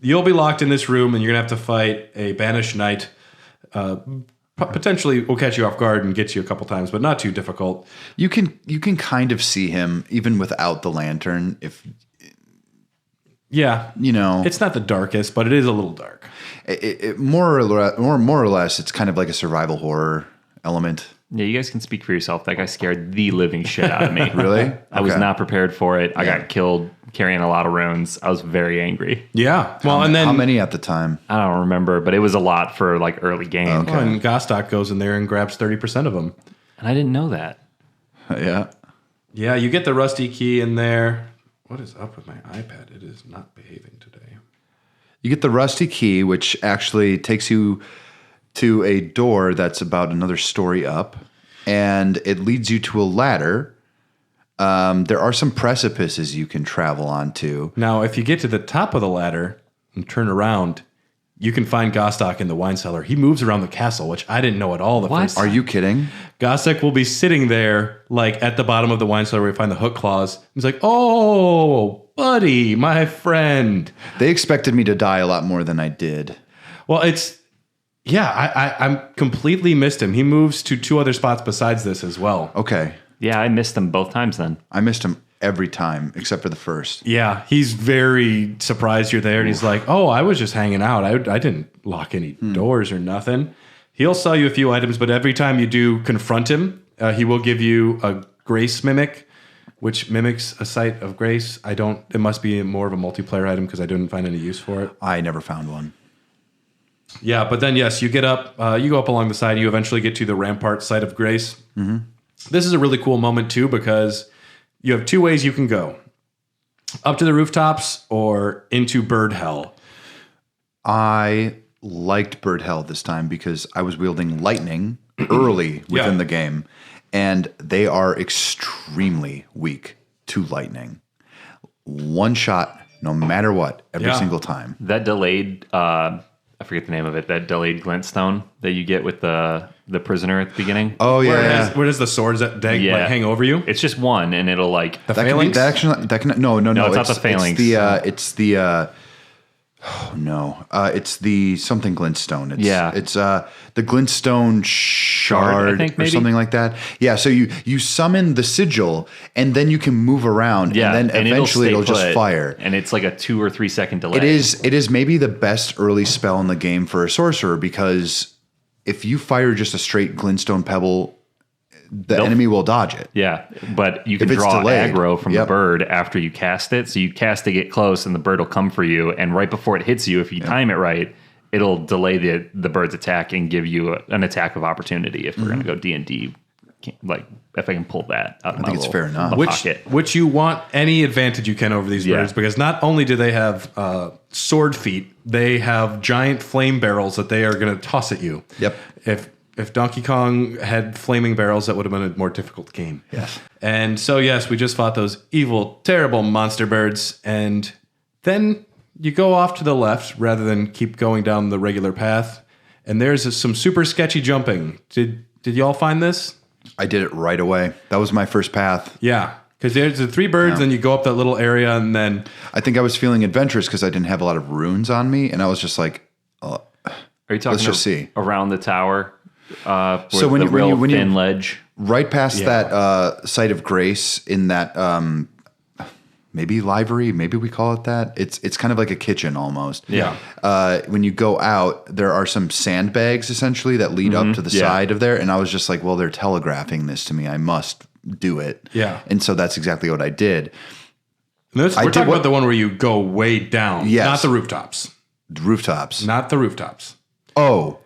You'll be locked in this room, and you're going to have to fight a banished knight, potentially will catch you off guard and get you a couple times, but not too difficult. You can kind of see him even without the lantern. If Yeah, it's not the darkest, but it is a little dark. it more or less, it's kind of like a survival horror element. Yeah, you guys can speak for yourself. That guy scared the living shit out of me. Really? I was Okay. not prepared for it. I got killed carrying a lot of runes. I was very angry. Yeah, well, and then How many at the time? I don't remember, but it was a lot for like early game. Okay. and Godrick goes in there and grabs 30% of them. And I didn't know that. Yeah. Yeah, you get the rusty key in there. What is up with my iPad? It is not behaving today. You get the rusty key, which actually takes you to a door that's about another story up, and it leads you to a ladder. There are some precipices you can travel onto. Now, if you get to the top of the ladder and turn around, you can find Godrick in the wine cellar. He moves around the castle, which I didn't know at all the What? first Are time. you kidding? Godrick will be sitting there, like at the bottom of the wine cellar where you find the hook claws. He's like, "Oh, buddy, my friend." They expected me to die a lot more than I did. Well, I'm completely missed him. He moves to 2 other spots besides this as well. Okay. Yeah, I missed them both times then. I missed him every time except for the first. Yeah, he's very surprised you're there, and he's like, "Oh, I was just hanging out. I didn't lock any doors or nothing." He'll sell you a few items, but every time you do confront him, he will give you a grace mimic, which mimics a site of grace. It must be more of a multiplayer item because I didn't find any use for it. I never found one. Yeah, but then yes, you get up, you go up along the side, and you eventually get to the rampart site of grace. Mm-hmm. This is a really cool moment too because you have 2 ways you can go: up to the rooftops or into bird hell. I liked Bird Hell this time because I was wielding lightning early within the game, and they are extremely weak to lightning. One shot, no matter what, every single time. That delayed, I forget the name of it, that delayed glintstone that you get with the prisoner at the beginning. Oh yeah, Where does the swords that hang over you? It's just one, and it'll like... The that can be, phalanx? that can no, it's not the phalanx. It's the something glintstone. It's the glintstone shard I think, or maybe? something like that. Yeah, so you summon the sigil and then you can move around and then eventually it'll just fire. And it's like a 2 or 3 second delay. It is maybe the best early spell in the game for a sorcerer because if you fire just a straight glintstone pebble, the enemy will dodge it. Yeah, but you can If it's draw delayed. aggro from the Yep. bird after you cast it. So you cast to get close, and the bird will come for you. And right before it hits you, if you time it right, it'll delay the bird's attack and give you an attack of opportunity. If we're going to go D&D, like if I can pull that out of my think it's fair enough. pocket. Which you want any advantage you can over these birds because not only do they have sword feet, they have giant flame barrels that they are going to toss at you. Yep. If Donkey Kong had flaming barrels, that would have been a more difficult game. Yes. And so, yes, we just fought those evil, terrible monster birds. And then you go off to the left rather than keep going down the regular path. And there's some super sketchy jumping. Did y'all find this? I did it right away. That was my first path. Yeah. Because there's the 3 birds, and you go up that little area, and then... I think I was feeling adventurous because I didn't have a lot of runes on me, and I was just like, Are you talking let's just see. around the tower? So when the you- when real you- when you- thin ledge. right past that site of grace in that maybe livery, maybe we call it that. It's kind of like a kitchen almost. Yeah. When you go out, there are some sandbags essentially that lead up to the side of there, and I was just like, well, they're telegraphing this to me. I must do it. Yeah. And so that's exactly what I did. We're did talking what- about the one where you go way down. Yes. Not the rooftops. Rooftops. Not the rooftops. Oh.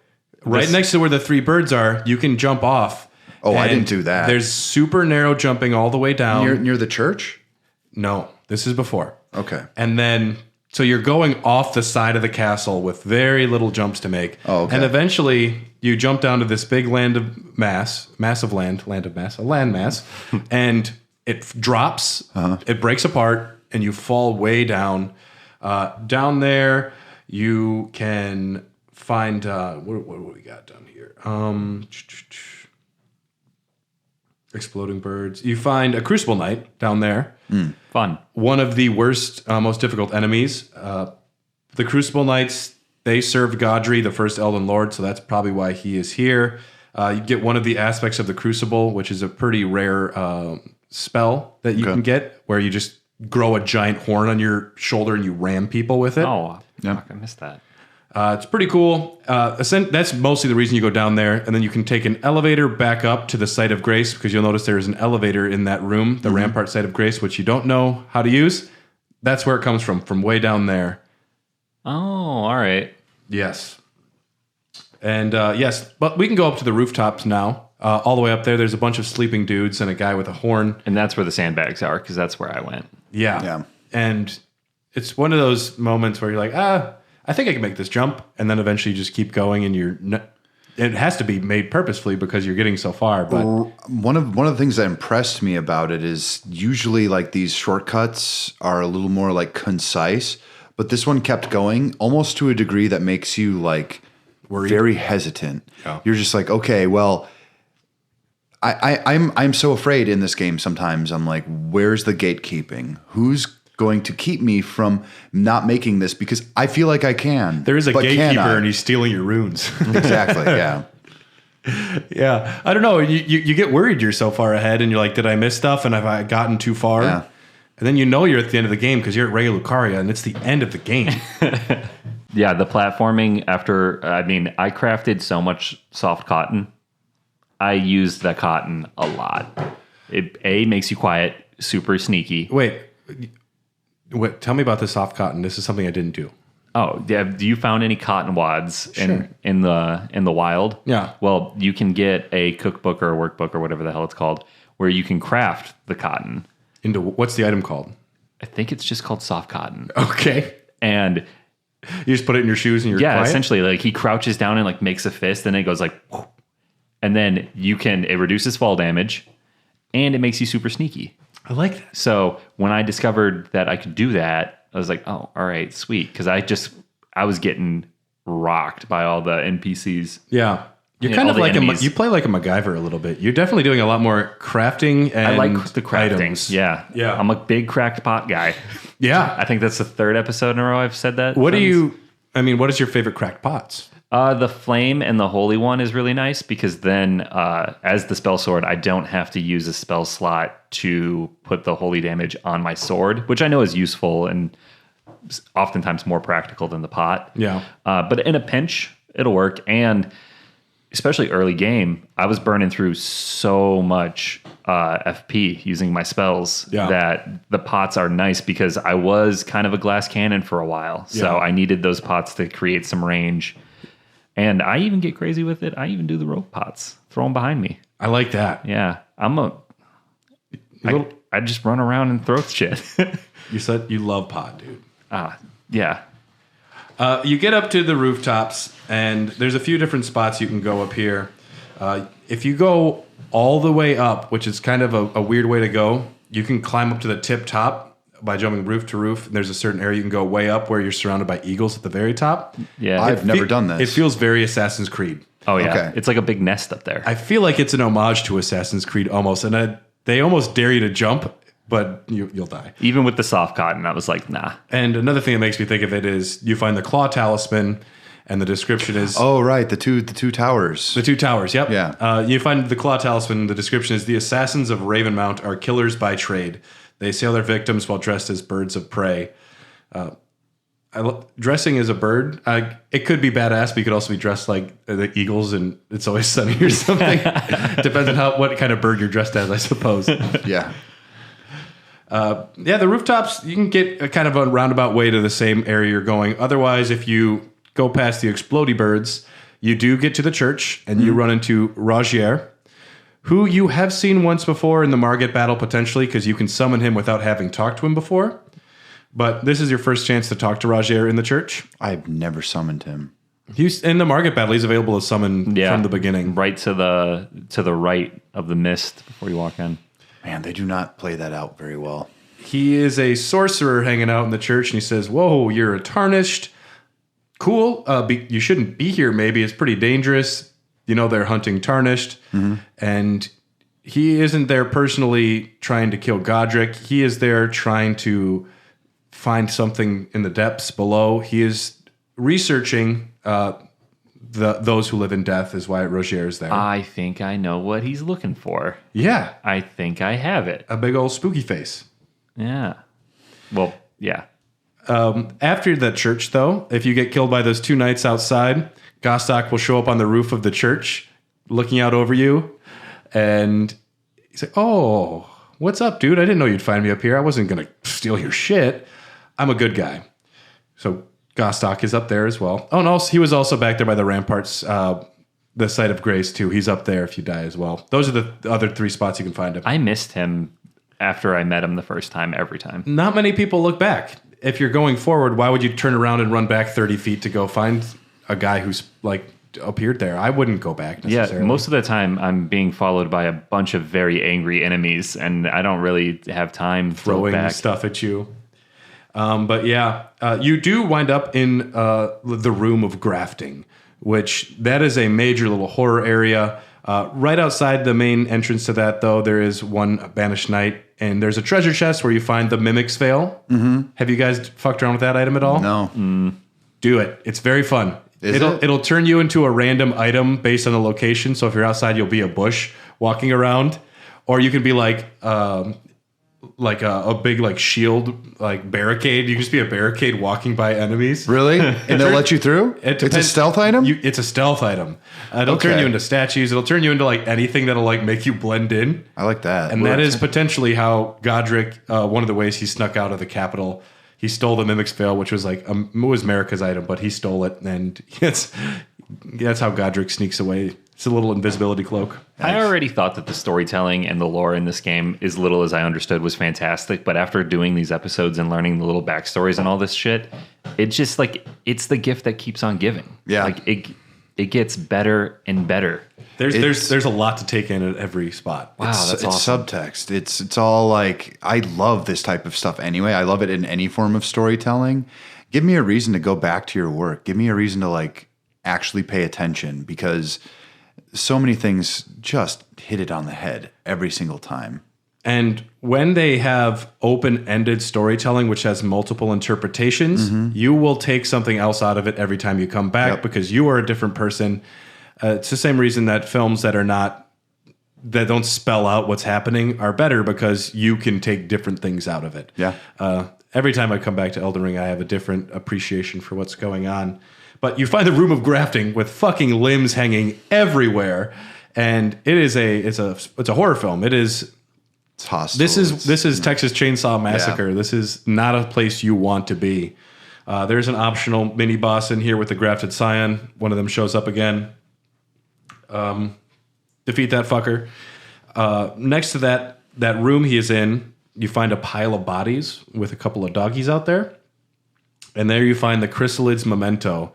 Right next to where the 3 birds are, you can jump off. Oh, I and didn't do that. There's super narrow jumping all the way down. Near the church? No, this is before. Okay. And then, so you're going off the side of the castle with very little jumps to make. Oh, okay. And eventually you jump down to this big land of mass, a landmass, and it drops, it breaks apart, and you fall way down. Down there, you can find, what do we got down here? Exploding birds. You find a Crucible Knight down there. Fun. One of the worst, most difficult enemies. The Crucible Knights They served Godric, the first Elden Lord, so that's probably why he is here. You get one of the aspects of the Crucible, which is a pretty rare spell that you can get, where you just grow a giant horn on your shoulder and you ram people with it. Oh, fuck, I missed that. It's pretty cool. That's mostly the reason you go down there, and then you can take an elevator back up to the Site of Grace, because you'll notice there is an elevator in that room, the Rampart Site of Grace, which you don't know how to use. That's where it comes from way down there. Oh, all right. Yes. And yes, but we can go up to the rooftops now. All the way up there, there's a bunch of sleeping dudes and a guy with a horn. And that's where the sandbags are, because that's where I went. Yeah. And it's one of those moments where you're like, I think I can make this jump. And then eventually you just keep going, and it has to be made purposefully because you're getting so far. But one of the things that impressed me about it is usually like these shortcuts are a little more like concise, but this one kept going almost to a degree that makes you like very hesitant. Yeah. You're just like, okay, well, I'm so afraid in this game sometimes. I'm like, where's the gatekeeping? Who's going to keep me from not making this? Because I feel like I can. There is a gatekeeper and he's stealing your runes. Exactly, yeah. Yeah. I don't know. You get worried you're so far ahead, and you're like, did I miss stuff? And have I gotten too far? Yeah. And then you know you're at the end of the game because you're at Raya Lucaria, and it's the end of the game. Yeah, the platforming I crafted so much soft cotton. I used the cotton a lot. It makes you quiet, super sneaky. Wait, tell me about the soft cotton. This is something I didn't do. Oh, yeah. Do you found any cotton wads in the wild? Yeah. Well, you can get a cookbook or a workbook or whatever the hell it's called, where you can craft the cotton. Into what's the item called? I think it's just called soft cotton. Okay. And you just put it in your shoes and you're quiet? Essentially, like he crouches down and like makes a fist, and it goes like, whoop. And then it reduces fall damage, and it makes you super sneaky. I like that. So when I discovered that I could do that, I was like, oh, all right, sweet. Because I was getting rocked by all the NPCs. Yeah. You're kind of like you play like a MacGyver a little bit. You're definitely doing a lot more crafting and I like the crafting. Items. Yeah. I'm a big cracked pot guy. Yeah. I think that's the third episode in a row I've said that. What is your favorite cracked pots? The flame and the holy one is really nice, because then as the spell sword, I don't have to use a spell slot to put the holy damage on my sword, which I know is useful and oftentimes more practical than the pot. Yeah. But in a pinch, it'll work. And especially early game, I was burning through so much FP using my spells that the pots are nice, because I was kind of a glass cannon for a while. So I needed those pots to create some range. And I even get crazy with it. I even do the rope pots. Throw them behind me. I like that. Yeah. I just run around and throw shit. You said you love pot, dude. Yeah. You get up to the rooftops, and there's a few different spots you can go up here. If you go all the way up, which is kind of a weird way to go, you can climb up to the tip top by jumping roof to roof. And there's a certain area you can go way up where you're surrounded by eagles at the very top. Yeah. I've never done this. It feels very Assassin's Creed. Oh, yeah. Okay. It's like a big nest up there. I feel like it's an homage to Assassin's Creed almost. And they almost dare you to jump, but you'll die. Even with the soft cotton, I was like, nah. And another thing that makes me think of it is you find the claw talisman, and the description is... Oh, right. The two towers. The two towers, yep. Yeah. You find the claw talisman, the description is, the assassins of Ravenmount are killers by trade. They assail their victims while dressed as birds of prey. Dressing as a bird, it could be badass, but you could also be dressed like the eagles and It's Always Sunny or something. Depends on what kind of bird you're dressed as, I suppose. Yeah. The rooftops, you can get a kind of a roundabout way to the same area you're going. Otherwise, if you go past the explodey birds, you do get to the church, and you run into Rogier, who you have seen once before in the Margit battle, potentially, because you can summon him without having talked to him before. But this is your first chance to talk to Rogier in the church. I've never summoned him. He's in the Margit battle. He's available to summon from the beginning. Right to the right of the mist before you walk in. Man, they do not play that out very well. He is a sorcerer hanging out in the church, and he says, "Whoa, you're a tarnished. Cool. You shouldn't be here, maybe. It's pretty dangerous. You know, they're hunting tarnished." Mm-hmm. And he isn't there personally trying to kill Godric. He is there trying to find something in the depths below. He is researching those who live in death is why Roger's there. I think I know what he's looking for. Yeah. I think I have it. A big old spooky face. Yeah. Well, yeah. After the church, though, if you get killed by those two knights outside, Godrick will show up on the roof of the church looking out over you. And he's like, oh, what's up, dude? I didn't know you'd find me up here. I wasn't going to steal your shit. I'm a good guy. So Godrick is up there as well. Oh, and also, he was also back there by the ramparts, the site of grace, too. He's up there if you die as well. Those are the other 3 spots you can find him. I missed him after I met him the first time, every time. Not many people look back. If you're going forward, why would you turn around and run back 30 feet to go find a guy who's like appeared there? I wouldn't go back necessarily. Yeah, most of the time I'm being followed by a bunch of very angry enemies, and I don't really have time to throwing look back. stuff at you. But yeah, you do wind up in the room of grafting, which that is a major little horror area. Right outside the main entrance to that, though, there is one banished knight, and there's a treasure chest where you find the Mimic's Veil. Mm-hmm. Have you guys fucked around with that item at all? No. Do it. It's very fun. Is it? It'll turn you into a random item based on the location. So if you're outside, you'll be a bush walking around, or you can be like a big like shield like barricade. You can just be a barricade walking by enemies. Really? And they'll let you through? It's a stealth item? It's a stealth item. It'll turn you into statues. It'll turn you into like anything that'll like make you blend in. I like that. And that is potentially how Godrick, one of the ways he snuck out of the capital. He stole the Mimic's Veil, which was like it was Marika's item, but he stole it, and that's how Godrick sneaks away. It's a little invisibility cloak. I already thought that the storytelling and the lore in this game, as little as I understood, was fantastic. But after doing these episodes and learning the little backstories and all this shit, it's just like it's the gift that keeps on giving. Yeah, like it gets better and better. There's a lot to take in at every spot. Wow, it's awesome. Subtext. It's all like, I love this type of stuff anyway. I love it in any form of storytelling. Give me a reason to go back to your work. Give me a reason to like actually pay attention, because so many things just hit it on the head every single time. And when they have open-ended storytelling, which has multiple interpretations, you will take something else out of it every time you come back because you are a different person. It's the same reason that films that don't spell out what's happening are better, because you can take different things out of it. Yeah. Every time I come back to Elden Ring, I have a different appreciation for what's going on. But you find the room of grafting with fucking limbs hanging everywhere, and it's a horror film. It's hostile. This is Texas Chainsaw Massacre. Yeah. This is not a place you want to be. There's an optional mini boss in here with the grafted scion. One of them shows up again. Defeat that fucker. Next to that room he is in, you find a pile of bodies with a couple of doggies out there. And there you find the Chrysalid's memento.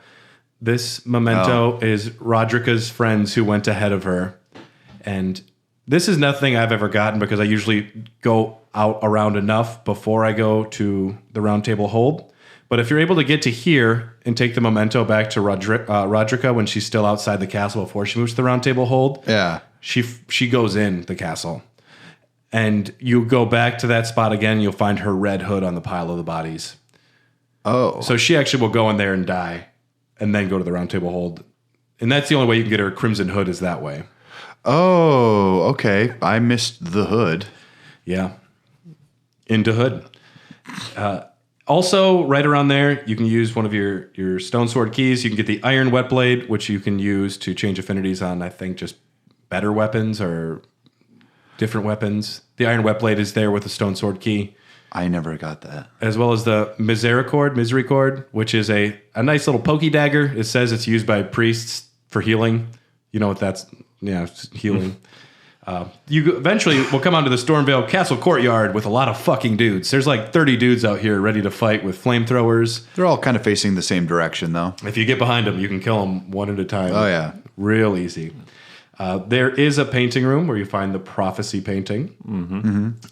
This memento is Roderica's friends who went ahead of her. And this is nothing I've ever gotten, because I usually go out around enough before I go to the Round Table Hold. But if you're able to get to here and take the memento back to Roderica when she's still outside the castle before she moves to the Round Table Hold, she goes in the castle. And you go back to that spot again, you'll find her red hood on the pile of the bodies. Oh. So she actually will go in there and die and then go to the Round Table Hold. And that's the only way you can get her crimson hood, is that way. Oh, okay. I missed the hood. Yeah. Into hood. Also, right around there, you can use one of your stone sword keys. You can get the iron wet blade, which you can use to change affinities on, I think, just better weapons or different weapons. The iron wet blade is there with the stone sword key. I never got that. As well as the Misericord, which is a nice little pokey dagger. It says it's used by priests for healing. You know what that's... Yeah, it's healing. You eventually will come onto the Stormveil Castle courtyard with a lot of fucking dudes. There's like 30 dudes out here ready to fight with flamethrowers. They're all kind of facing the same direction, though. If you get behind them, you can kill them one at a time. Oh, yeah. Real easy. There is a painting room where you find the prophecy painting.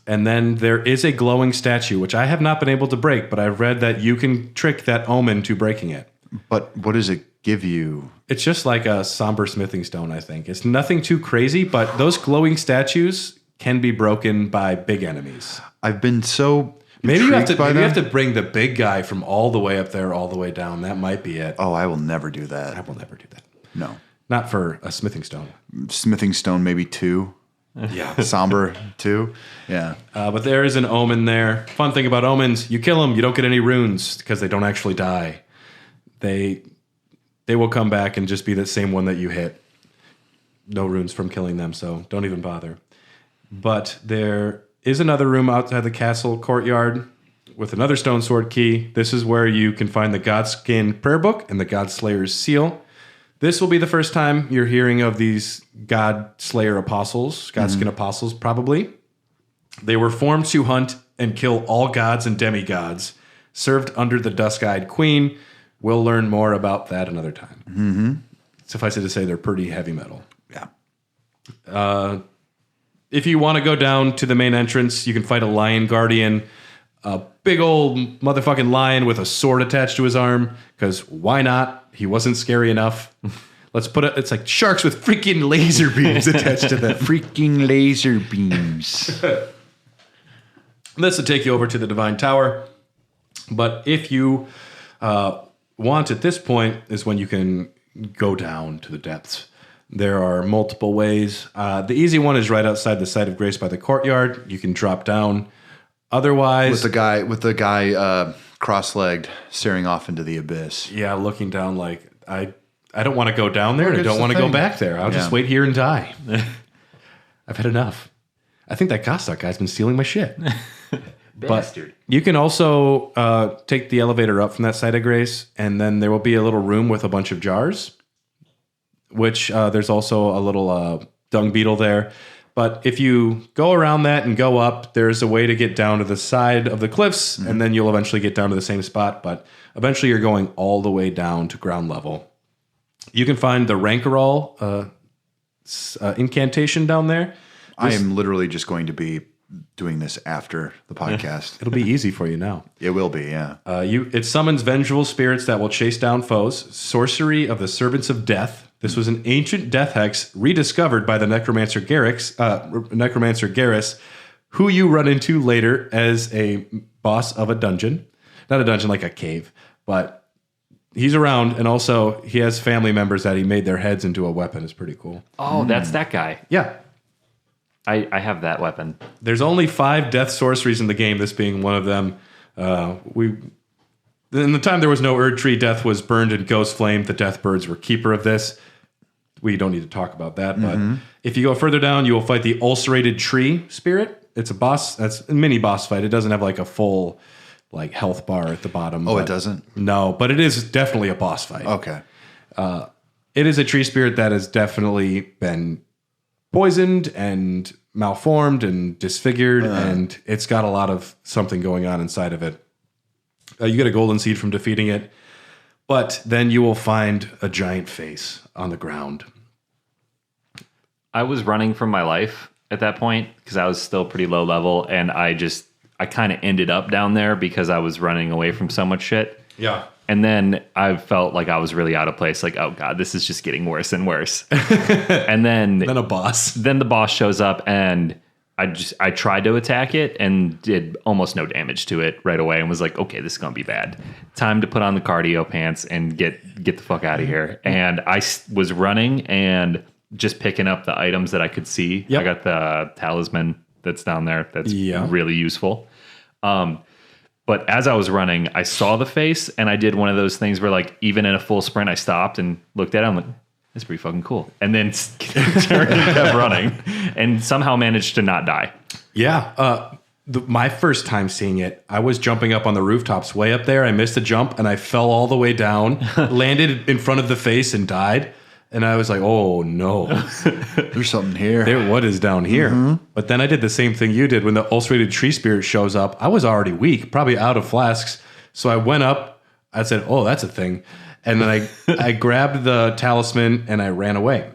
And then there is a glowing statue, which I have not been able to break, but I've read that you can trick that omen to breaking it. But what does it give you? It's just like a somber smithing stone, I think. It's nothing too crazy, but those glowing statues can be broken by big enemies. I've been so Maybe you have intrigued to bring the big guy from all the way up there, all the way down. That might be it. Oh, I will never do that. I will never do that. No. Not for a smithing stone. Smithing stone, maybe 2. Yeah. Somber 2. Yeah. But there is an omen there. Fun thing about omens, you kill them, you don't get any runes because they don't actually die. They will come back and just be the same one that you hit. No runes from killing them, so don't even bother. But there is another room outside the castle courtyard with another stone sword key. This is where you can find the Godskin prayer book and the Godslayer's seal. This will be the first time you're hearing of these Godslayer apostles, Godskin apostles, probably. They were formed to hunt and kill all gods and demigods, served under the Dusk-Eyed Queen. We'll learn more about that another time. Mm-hmm. Suffice it to say, they're pretty heavy metal. Yeah. If you want to go down to the main entrance, you can fight a lion guardian, a big old motherfucking lion with a sword attached to his arm, because why not? He wasn't scary enough. Let's put it, it's like sharks with freaking laser beams attached to them. Freaking laser beams. This will take you over to the Divine Tower. But if you want at this point is when you can go down to the depths. There are multiple ways. The easy one is right outside the site of grace by the courtyard. You can drop down. Otherwise, with the guy cross-legged staring off into the abyss. Yeah, looking down like I don't want to go down there and I don't want to go back there. I'll just wait here and die. I've had enough. I think that Gostock guy's been stealing my shit. Bastard. But you can also take the elevator up from that site of grace, and then there will be a little room with a bunch of jars, which there's also a little dung beetle there. But if you go around that and go up, there's a way to get down to the side of the cliffs, and then you'll eventually get down to the same spot. But eventually you're going all the way down to ground level. You can find the Rankerall incantation down there. I am literally just going to be doing this after the podcast. It'll be easy for you now. It will be, yeah. It summons vengeful spirits that will chase down foes. Sorcery of the Servants of Death. This was an ancient death hex rediscovered by the Necromancer Garrus, who you run into later as a boss of a dungeon. Not a dungeon, like a cave, but he's around, and also he has family members that he made their heads into a weapon. It's pretty cool. Oh, that's that guy. Yeah. I have that weapon. There's only 5 death sorceries in the game, this being one of them. In the time there was no Erd Tree, death was burned in Ghost Flame. The Death Birds were keeper of this. We don't need to talk about that, but if you go further down, you will fight the Ulcerated Tree Spirit. It's a boss. That's a mini boss fight. It doesn't have like a full like health bar at the bottom. Oh, it doesn't? No, but it is definitely a boss fight. Okay. It is a tree spirit that has definitely been poisoned and malformed and disfigured, and it's got a lot of something going on inside of it. You get a golden seed from defeating it, but then you will find a giant face on the ground. I was running for my life at that point because I was still pretty low level, and I kind of ended up down there because I was running away from so much shit. Yeah. And then I felt like I was really out of place. Like, oh God, this is just getting worse and worse. And then a boss. Then the boss shows up, and I tried to attack it and did almost no damage to it right away, and was like, okay, this is gonna be bad. Time to put on the cardio pants and get the fuck out of here. And I was running and just picking up the items that I could see. Yep. I got the talisman that's down there. That's really useful. But as I was running, I saw the face, and I did one of those things where, like, even in a full sprint, I stopped and looked at it. I'm like, that's pretty fucking cool. And then turned and kept running, and somehow managed to not die. Yeah. My first time seeing it, I was jumping up on the rooftops way up there. I missed a jump, and I fell all the way down, landed in front of the face, and died. And I was like, oh, no. There's something here. What is down here? Mm-hmm. But then I did the same thing you did. When the ulcerated tree spirit shows up, I was already weak, probably out of flasks. So I went up. I said, oh, that's a thing. And then I grabbed the talisman, and I ran away.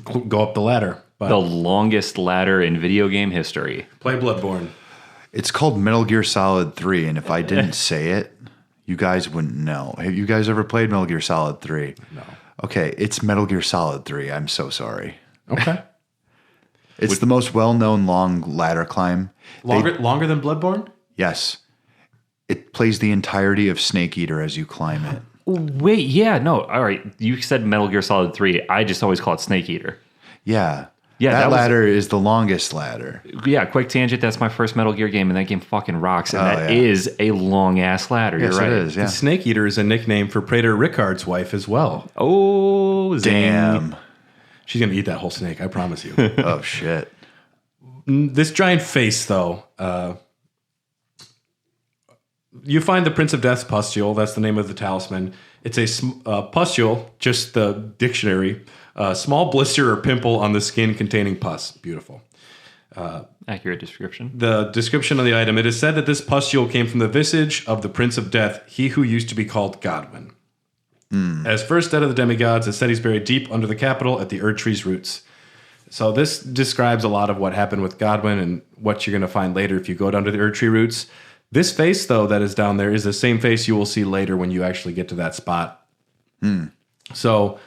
Go up the ladder. But the longest ladder in video game history. Play Bloodborne. It's called Metal Gear Solid 3, and if I didn't say it, you guys wouldn't know. Have you guys ever played Metal Gear Solid 3? No. Okay, it's Metal Gear Solid 3. I'm so sorry. Okay. It's the most well-known long ladder climb. Longer than Bloodborne? Yes. It plays the entirety of Snake Eater as you climb it. Wait, yeah, no. All right. You said Metal Gear Solid 3. I just always call it Snake Eater. Yeah. Yeah, that that was- ladder is the longest ladder. Yeah, quick tangent. That's my first Metal Gear game, and that game fucking rocks. And that is a long ass ladder. Yes, You're right. it is. Yeah. Snake Eater is a nickname for Praetor Rickard's wife as well. Oh, zing. Damn. She's going to eat that whole snake, I promise you. Oh, shit. This giant face, though, you find the Prince of Death's pustule. That's the name of the talisman. It's a pustule, just the dictionary, small blister or pimple on the skin containing pus. Beautiful. Accurate description. The description of the item. It is said that this pustule came from the visage of the Prince of Death, he who used to be called Godwin. As first dead of the demigods, it's said he's buried deep under the capital at the Erd Tree's roots. So this describes a lot of what happened with Godwin and what you're going to find later if you go down to the Erd Tree roots. This face, though, that is down there is the same face you will see later when you actually get to that spot. So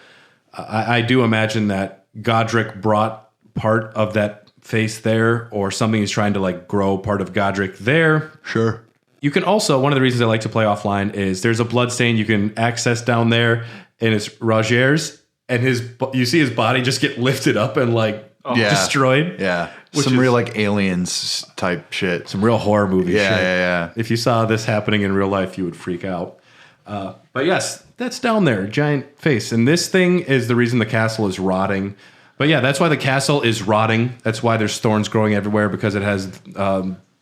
I do imagine that Godrick brought part of that face there, or something he's trying to like grow part of Godrick there. Sure. You can also, one of the reasons I like to play offline is there's a bloodstain you can access down there, and it's Rogier's, and you see his body just get lifted up and like destroyed. Yeah. Which Some is- real like aliens type shit. Some real horror movie Yeah, shit. yeah. If you saw this happening in real life, you would freak out. But yes, that's down there, giant face. And this thing is the reason the castle is rotting. But yeah, that's why the castle is rotting. That's why there's thorns growing everywhere, because it has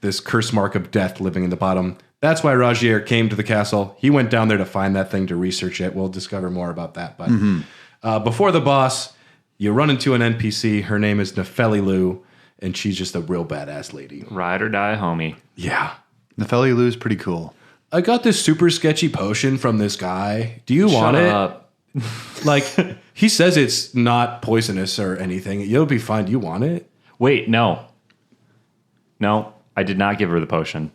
this curse mark of death living in the bottom. That's why Rogier came to the castle. He went down there to find that thing, to research it. We'll discover more about that. But before the boss, you run into an NPC. Her name is Nefeli Lu, and she's just a real badass lady. Ride or die, homie. Yeah. Nefeli Lu's pretty cool. I got this super sketchy potion from this guy. Do you want Shut it? up. Like, he says it's not poisonous or anything. You'll be fine. Do you want it? Wait, no. No, I did not give her the potion.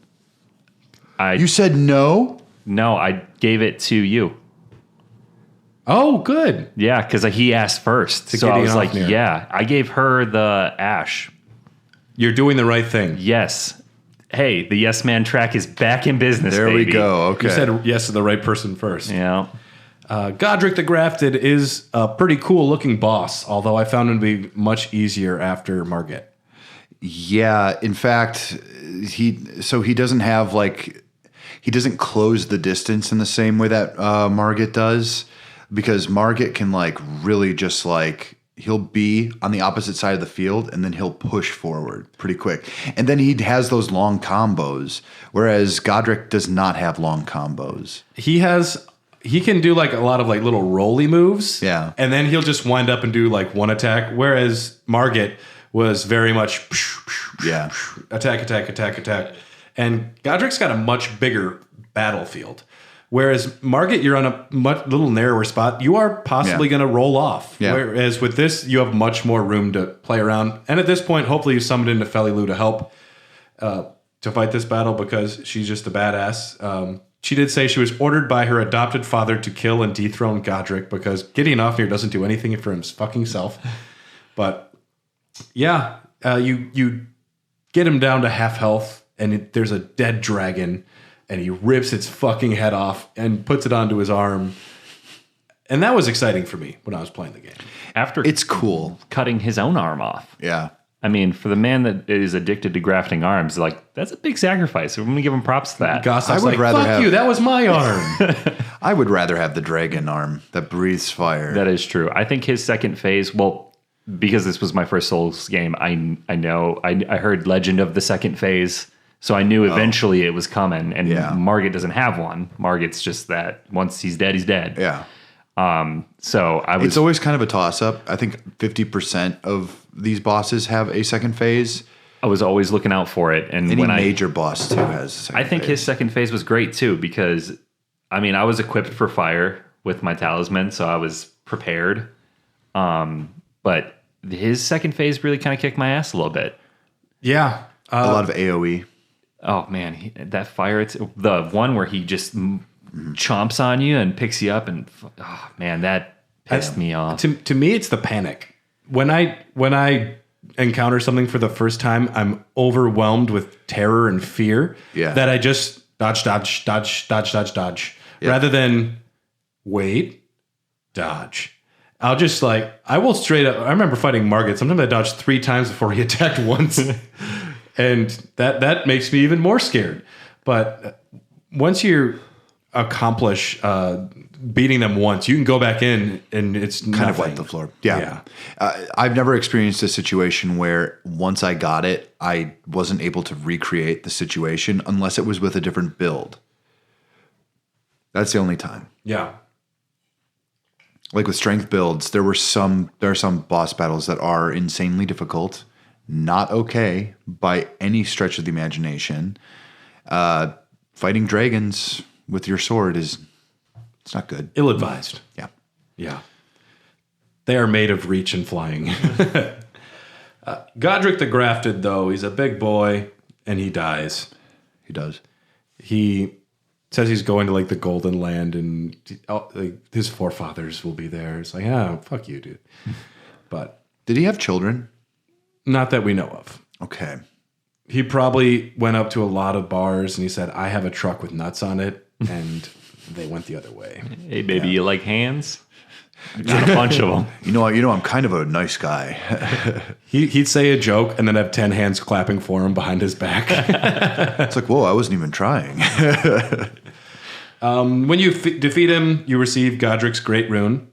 You said no? No, I gave it to you. Oh, good. Yeah, because he asked first. So I Gideon was like, Ofnir. yeah. I gave her the ash. You're doing the right thing. Yes. Hey, the Yes Man track is back in business, There baby. we go. Okay. You said yes to the right person first. Yeah. Godrick the Grafted is a pretty cool looking boss, although I found him to be much easier after Margit. Yeah, in fact, he doesn't have he doesn't close the distance in the same way that Margit does, because Margit can like really just like, he'll be on the opposite side of the field and then he'll push forward pretty quick. And then he has those long combos, whereas Godrick does not have long combos. He can do like a lot of like little rolly moves. Yeah. And then he'll just wind up and do like one attack, whereas Margit was very much Yeah. attack. And Godrick's got a much bigger battlefield. Whereas Margit, you're on a much little narrower spot. You are possibly going to roll off. Yeah. Whereas with this, you have much more room to play around. And at this point, hopefully you summoned in Nefeli Lu to help to fight this battle, because she's just a badass. She did say she was ordered by her adopted father to kill and dethrone Godrick, because Gideon Ofnir doesn't do anything for his fucking self. But yeah, you get him down to half health, and there's a dead dragon, and he rips its fucking head off and puts it onto his arm. And that was exciting for me when I was playing the game. After It's cool. cutting his own arm off. Yeah. I mean, for the man that is addicted to grafting arms, like, that's a big sacrifice. I'm going to give him props to that. Gossop's I would like, rather fuck have- you, that was my arm. I would rather have the dragon arm that breathes fire. That is true. I think his second phase, well, because this was my first Souls game, I know, I heard legend of the second phase, so I knew eventually it was coming, and Yeah. Margit doesn't have one. Margit's just that once he's dead, he's dead. Yeah. So I was... It's always kind of a toss-up. I think 50% of these bosses have a second phase. I was always looking out for it, and Any when major boss too has a second I think phase. his second phase was great too, because I mean, I was equipped for fire with my talisman, so I was prepared. But his second phase really kind of kicked my ass a little bit. Yeah. a lot of AoE. Oh man, that fire! It's the one where he just chomps on you and picks you up, and oh man, that pissed me off. To me, it's the panic. When I encounter something for the first time, I'm overwhelmed with terror and fear that I just dodge, rather than wait, dodge. I'll just I will straight up. I remember fighting Margit. Sometimes I dodged 3 times before he attacked once. And that makes me even more scared. But once you accomplish beating them once, you can go back in and it's kind of wipe the floor. Yeah. I've never experienced a situation where once I got it, I wasn't able to recreate the situation unless it was with a different build. That's the only time. Yeah. Like with strength builds, there are some boss battles that are insanely difficult, not okay by any stretch of the imagination. Fighting dragons with your sword it's not good. Ill-advised. Yeah. Yeah. They are made of reach and flying. Godrick the Grafted, though, he's a big boy, and he dies. He does. He says he's going to the Golden Land, and his forefathers will be there. It's fuck you, dude. But did he have children? Not that we know of. Okay. He probably went up to a lot of bars and he said, I have a truck with nuts on it, and they went the other way. Hey, baby, you like hands? I got a bunch of them. You know, I'm kind of a nice guy. He'd say a joke and then have 10 hands clapping for him behind his back. It's whoa, I wasn't even trying. When you defeat him, you receive Godrick's Great Rune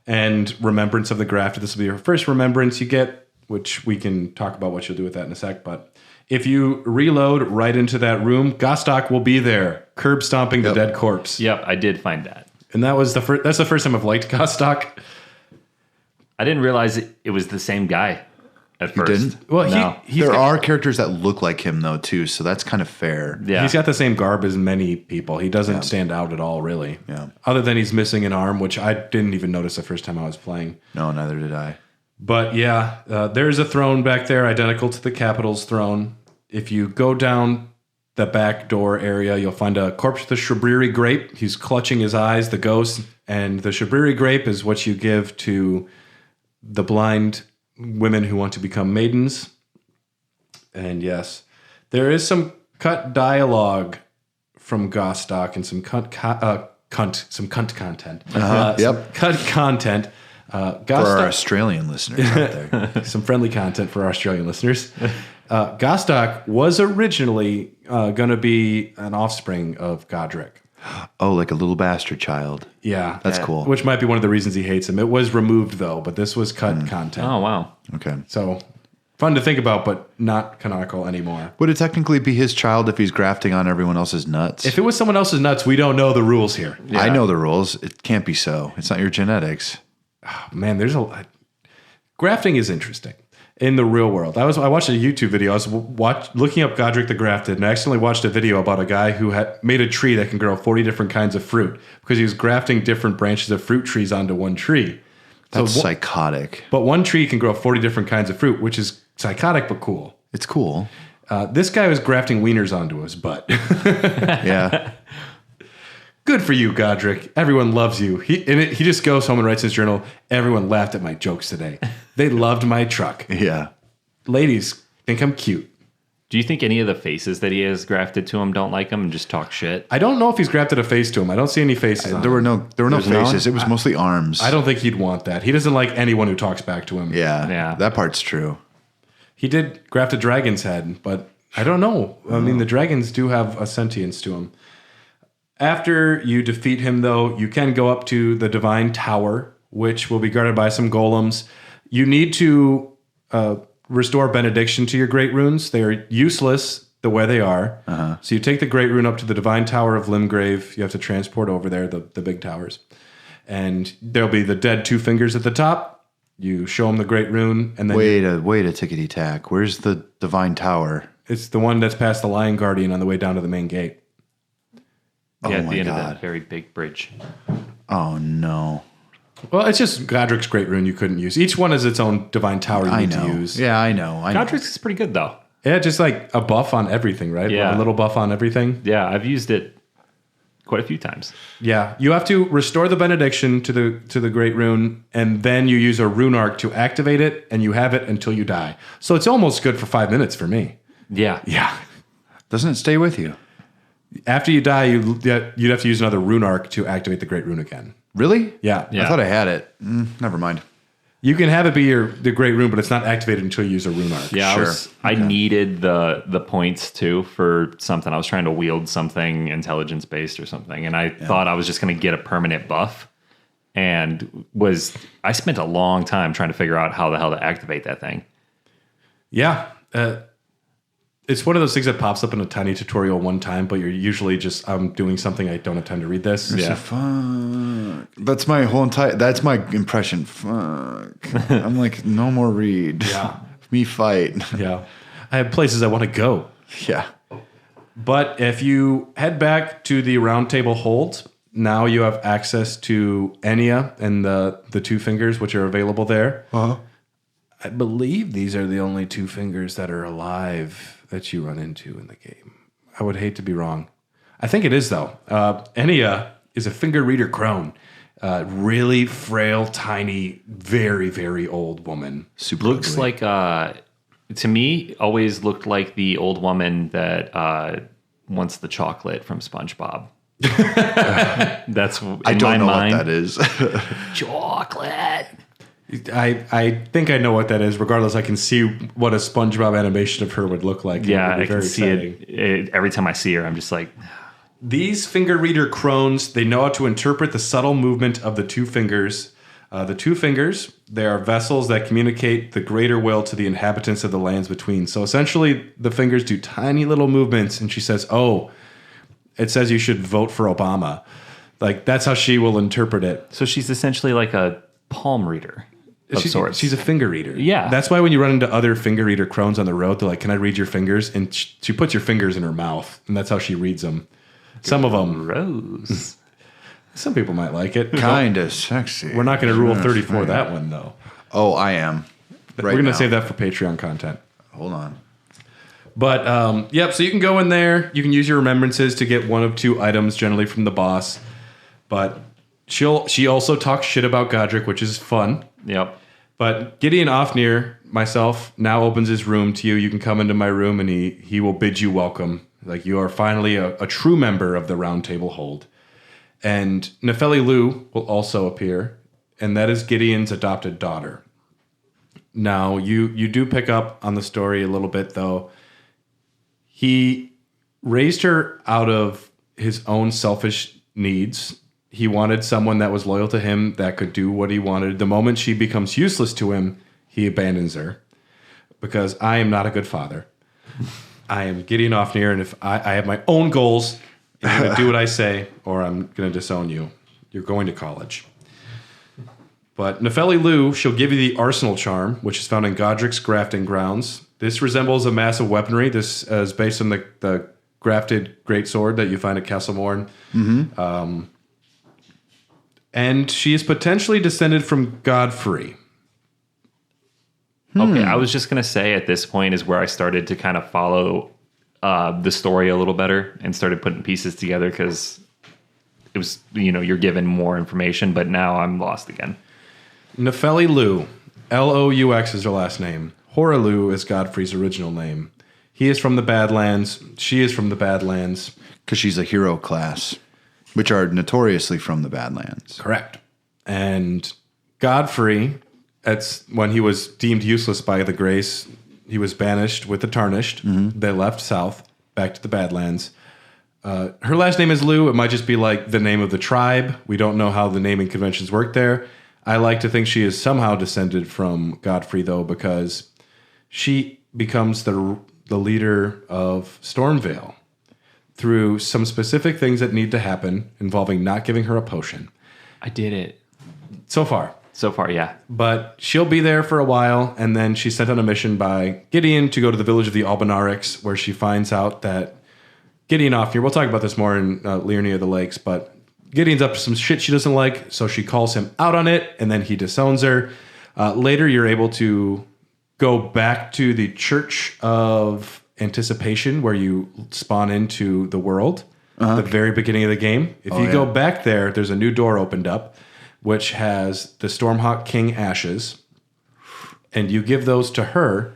and Remembrance of the Grafted. This will be your first remembrance you get, which we can talk about what you'll do with that in a sec. But if you reload right into that room, Gostok will be there, curb stomping the dead corpse. Yep, I did find that. And that was that's the first time I've liked Gostok. I didn't realize it was the same guy at first. Didn't? Well, No. There are characters that look like him though too, so that's kind of fair. Yeah. He's got the same garb as many people. He doesn't stand out at all, really. Yeah. Other than he's missing an arm, which I didn't even notice the first time I was playing. No, neither did I. But there's a throne back there identical to the Capitol's throne. If you go down the back door area, you'll find a corpse with a Shabriri grape. He's clutching his eyes, the ghost. And the Shabriri grape is what you give to the blind women who want to become maidens. And yes, there is some cut dialogue from Gostok and some cunt content. Yep. Cut content. For our Australian listeners out there. Some friendly content for our Australian listeners. Gostok was originally going to be an offspring of Godrick. Oh, like a little bastard child. Yeah. That's cool. Which might be one of the reasons he hates him. It was removed, though, but this was cut content. Oh, wow. Okay. So fun to think about, but not canonical anymore. Would it technically be his child if he's grafting on everyone else's nuts? If it was someone else's nuts, we don't know the rules here. I know the rules. It can't be so. It's not your genetics. Man, there's a lot. Grafting is interesting in the real world. I watched a YouTube video. I was looking up Godrick the Grafted, and I accidentally watched a video about a guy who had made a tree that can grow 40 different kinds of fruit because he was grafting different branches of fruit trees onto one tree. That's psychotic. But one tree can grow 40 different kinds of fruit, which is psychotic but cool. It's cool. This guy was grafting wieners onto his butt. Yeah. Good for you, Godrick. Everyone loves you. He just goes home and writes in his journal, everyone laughed at my jokes today. They loved my truck. Yeah. Ladies think I'm cute. Do you think any of the faces that he has grafted to him don't like him and just talk shit? I don't know if he's grafted a face to him. I don't see any faces on There were him. no faces. It was mostly arms. I don't think he'd want that. He doesn't like anyone who talks back to him. Yeah. That part's true. He did graft a dragon's head, but I don't know. I mean, the dragons do have a sentience to them. After you defeat him, though, you can go up to the Divine Tower, which will be guarded by some golems. You need to restore benediction to your great runes. They are useless the way they are. So you take the great rune up to the Divine Tower of Limgrave. You have to transport over there, the big towers. And there'll be the dead 2 fingers at the top. You show them the great rune. And then wait a tickety-tack. Where's the Divine Tower? It's the one that's past the Lion Guardian on the way down to the main gate. Yeah, at my the end of God. that very big bridge. Oh, no. Well, it's just Godrick's Great Rune you couldn't use. Each one has its own divine tower you I need know. to use. Yeah, I know. Godrick's is pretty good, though. Yeah, just like a buff on everything, right? Yeah. A little buff on everything. Yeah, I've used it quite a few times. Yeah, you have to restore the benediction to the Great Rune, and then you use a rune arc to activate it, and you have it until you die. So it's almost good for 5 minutes for me. Yeah. Yeah. Doesn't it stay with you? After you die, you'd have to use another rune arc to activate the Great Rune again. Really? Yeah. I thought I had it. Never mind. You can have it be the Great Rune, but it's not activated until you use a rune arc. Yeah, Sure. I needed the points too for something. I was trying to wield something intelligence based or something, and I thought I was just going to get a permanent buff. And I spent a long time trying to figure out how the hell to activate that thing. Yeah. It's one of those things that pops up in a tiny tutorial one time, but you're usually just, I'm doing something, I don't have time to read this. Yeah. Fuck. That's my whole entire. That's my impression. Fuck. I'm like, no more read. Yeah. Me fight. Yeah. I have places I want to go. Yeah. But if you head back to the round table hold, now you have access to Enya and the two fingers, which are available there. Uh-huh. I believe these are the only two fingers that are alive that you run into in the game. I would hate to be wrong. I think it is, though. Enya is a finger reader crone. Really frail, tiny, very, very old woman. Super Looks ugly. like, to me, always looked like the old woman that wants the chocolate from SpongeBob. That's in I don't my know mind. what that is. Chocolate. I think I know what that is. Regardless, I can see what a SpongeBob animation of her would look like. Yeah, It would be I can very see exciting. it. Every time I see her, I'm just like, These finger reader crones, they know how to interpret the subtle movement of the two fingers. The two fingers, they are vessels that communicate the greater will to the inhabitants of the lands between. So essentially, the fingers do tiny little movements, and she says, "Oh, it says you should vote for Obama." Like, that's how she will interpret it. so she's essentially like a palm reader of sorts. She's a finger reader. Yeah. That's why when you run into other finger reader crones on the road, they're like, "Can I read your fingers?" And she puts your fingers in her mouth, and that's how she reads them. Some of them, Rose. some people might like it. Kind of sexy. We're not going to rule 34 that one, though. Oh, I am. We're going to save that for Patreon content. Hold on. But, yep, so you can go in there. You can use your remembrances to get one of two items, generally from the boss. But she also talks shit about Godrick, which is fun. Yep. But Gideon Ofnir, myself, now opens his room to you. You can come into my room, and he will bid you welcome. Like, you are finally a true member of the Round Table Hold. And Nefeli Lu will also appear, and that is Gideon's adopted daughter. Now, you do pick up on the story a little bit, though. He raised her out of his own selfish needs. He wanted someone that was loyal to him, that could do what he wanted. The moment she becomes useless to him, he abandons her. Because I am not a good father. I am Gideon Ofnir, and if I have my own goals, you're going to do what I say, or I'm going to disown you. You're going to college. But Nefeli Lu, she'll give you the Arsenal Charm, which is found in Godrick's grafting grounds. This resembles a massive weaponry. This is based on the grafted greatsword that you find at Castle Morn. Mm-hmm. And she is potentially descended from Godfrey. Okay, I was just going to say at this point is where I started to kind of follow the story a little better and started putting pieces together because it was, you're given more information, but now I'm lost again. Nefeli Lu, Lous is her last name. Horalu is Godfrey's original name. He is from the Badlands. She is from the Badlands. Because she's a hero class, which are notoriously from the Badlands. Correct. And Godfrey, that's when he was deemed useless by the Grace. He was banished with the Tarnished. Mm-hmm. They left south, back to the Badlands. Her last name is Lu. It might just be like the name of the tribe. We don't know how the naming conventions work there. I like to think she is somehow descended from Godfrey, though, because she becomes the leader of Stormveil through some specific things that need to happen involving not giving her a potion. I did it. So far. So far, yeah. But she'll be there for a while, and then she's sent on a mission by Gideon to go to the village of the Albinarics, where she finds out that Gideon Ofnir, we'll talk about this more in Liurnia of the Lakes, but Gideon's up to some shit she doesn't like, so she calls him out on it, and then he disowns her. Later, you're able to go back to the Church of Anticipation, where you spawn into the world. the very beginning of the game. If you go back there, there's a new door opened up, which has the Stormhawk King ashes, and you give those to her.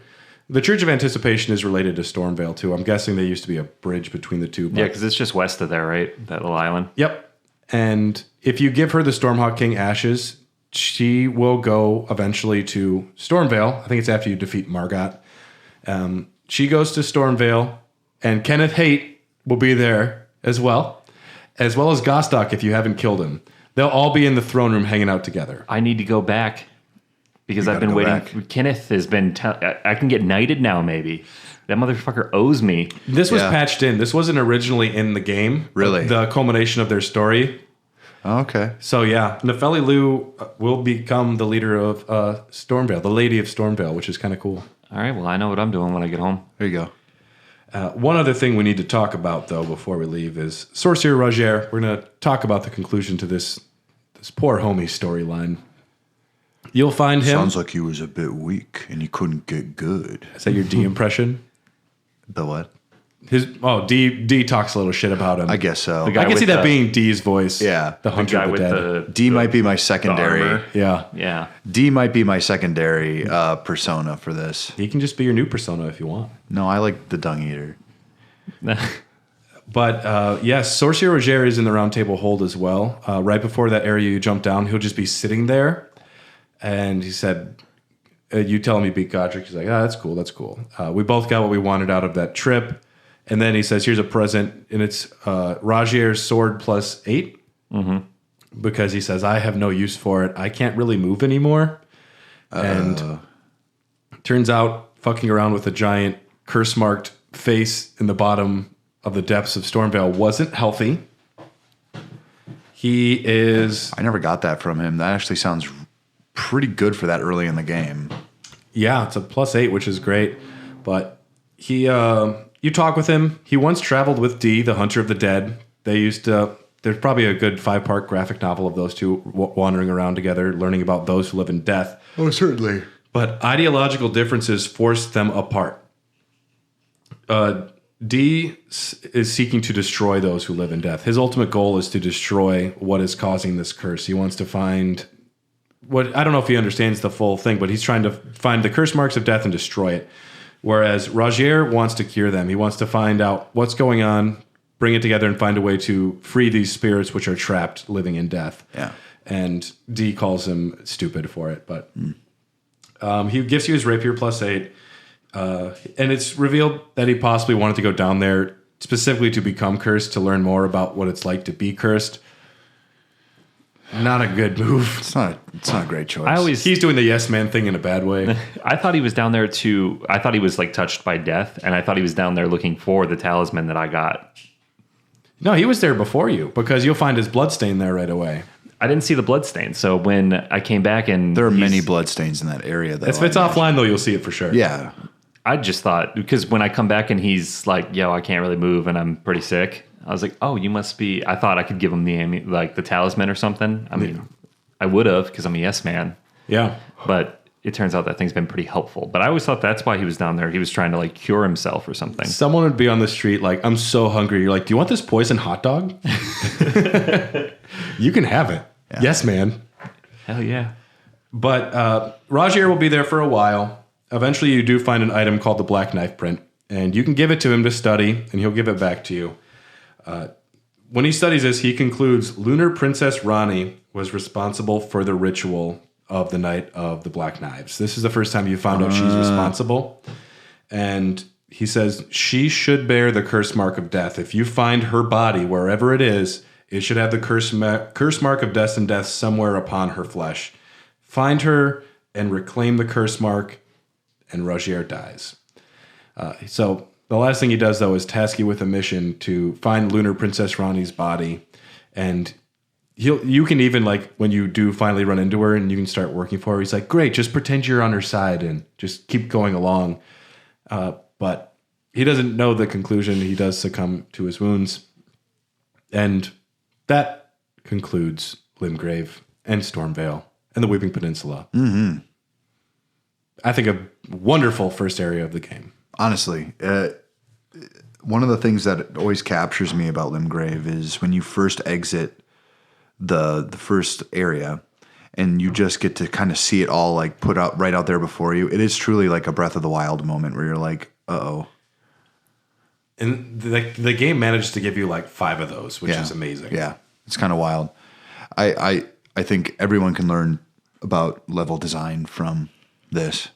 The Church of Anticipation is related to Stormveil, too. I'm guessing there used to be a bridge between the two. Yeah, because it's just west of there, right? That little island. Yep. And if you give her the Stormhawk King ashes, she will go eventually to Stormveil. I think it's after you defeat Margot. She goes to Stormveil, and Kenneth Haight will be there as well as Gostock if you haven't killed him. They'll all be in the throne room hanging out together. I need to go back because I've been waiting. Kenneth has been... I can get knighted now, maybe. That motherfucker owes me. This was patched in. This wasn't originally in the game. Really? The culmination of their story. Oh, okay. So, yeah, Nefeli Lu will become the leader of Stormveil, the Lady of Stormveil, which is kind of cool. All right, well, I know what I'm doing when I get home. There you go. One other thing we need to talk about, though, before we leave is Sorcerer Roger. We're going to talk about the conclusion to this poor homie storyline. You'll find him. Sounds like he was a bit weak and he couldn't get good. Is that your D impression? The what? D talks a little shit about him. I guess so. I can see that being D's voice. Yeah. The hunter of the dead. D might be my secondary. Yeah. Yeah. D might be my secondary persona for this. He can just be your new persona if you want. No, I like the Dung Eater. But yes, Sorcerer Roger is in the Round Table Hold as well. Right before that area you jump down, he'll just be sitting there. And he said, you tell him you beat Godrick. He's like, that's cool, that's cool. We both got what we wanted out of that trip. And then he says, here's a present, and it's Rogier's sword +8. Mm-hmm. Because he says, I have no use for it. I can't really move anymore. And turns out, fucking around with a giant curse-marked face in the bottom of the depths of Stormveil wasn't healthy. He is... I never got that from him. That actually sounds pretty good for that early in the game. Yeah, it's a +8, which is great. But he... you talk with him. He once traveled with D, the Hunter of the Dead. They used to... There's probably a good 5-part graphic novel of those two wandering around together, learning about those who live in death. Oh, certainly. But ideological differences forced them apart. D is seeking to destroy those who live in death. His ultimate goal is to destroy what is causing this curse. He wants to find... I don't know if he understands the full thing, but he's trying to find the curse marks of death and destroy it. Whereas Rogier wants to cure them. He wants to find out what's going on, bring it together, and find a way to free these spirits which are trapped living in death. Yeah. And D calls him stupid for it, but he gives you his rapier +8. And it's revealed that he possibly wanted to go down there specifically to become cursed, to learn more about what it's like to be cursed. Not a good move. It's not a great choice. He's doing the yes man thing in a bad way. I thought he was down there I thought he was like touched by death, and I thought he was down there looking for the talisman that I got. No, he was there before you, because you'll find his bloodstain there right away. I didn't see the bloodstain, so when I came back and... There are many bloodstains in that area, though. If it's offline, though, you'll see it for sure. Yeah. I just thought, because when I come back and he's like, yo, I can't really move and I'm pretty sick, I was like, oh, you must be... I thought I could give him the talisman or something. I mean, I would have, because I'm a yes man. Yeah. But it turns out that thing's been pretty helpful. But I always thought that's why he was down there. He was trying to like cure himself or something. Someone would be on the street like, I'm so hungry. You're like, do you want this poison hot dog? You can have it. Yeah. Yes, man. Hell yeah. But Rogier will be there for a while. Eventually, you do find an item called the Black Knife Print. And you can give it to him to study, and he'll give it back to you. When he studies this, he concludes Lunar Princess Rani was responsible for the ritual of the Night of the Black Knives. This is the first time you found out she's responsible. And he says she should bear the curse mark of death. If you find her body, wherever it is, it should have the curse mark of death and death somewhere upon her flesh. Find her and reclaim the curse mark, and Rogier dies. So the last thing he does, though, is task you with a mission to find Lunar Princess Rani's body. And you can even, like, when you do finally run into her and you can start working for her, he's like, great, just pretend you're on her side and just keep going along. But he doesn't know the conclusion. He does succumb to his wounds. And that concludes Limgrave and Stormveil and the Weeping Peninsula. Mm-hmm. I think a wonderful first area of the game. Honestly, One of the things that always captures me about Limgrave is when you first exit the first area and you just get to kind of see it all like put out right out there before you. It is truly like a Breath of the Wild moment where you're like, uh-oh. And the game manages to give you like 5 of those, which is amazing. Yeah, it's kind of wild. I think everyone can learn about level design from this.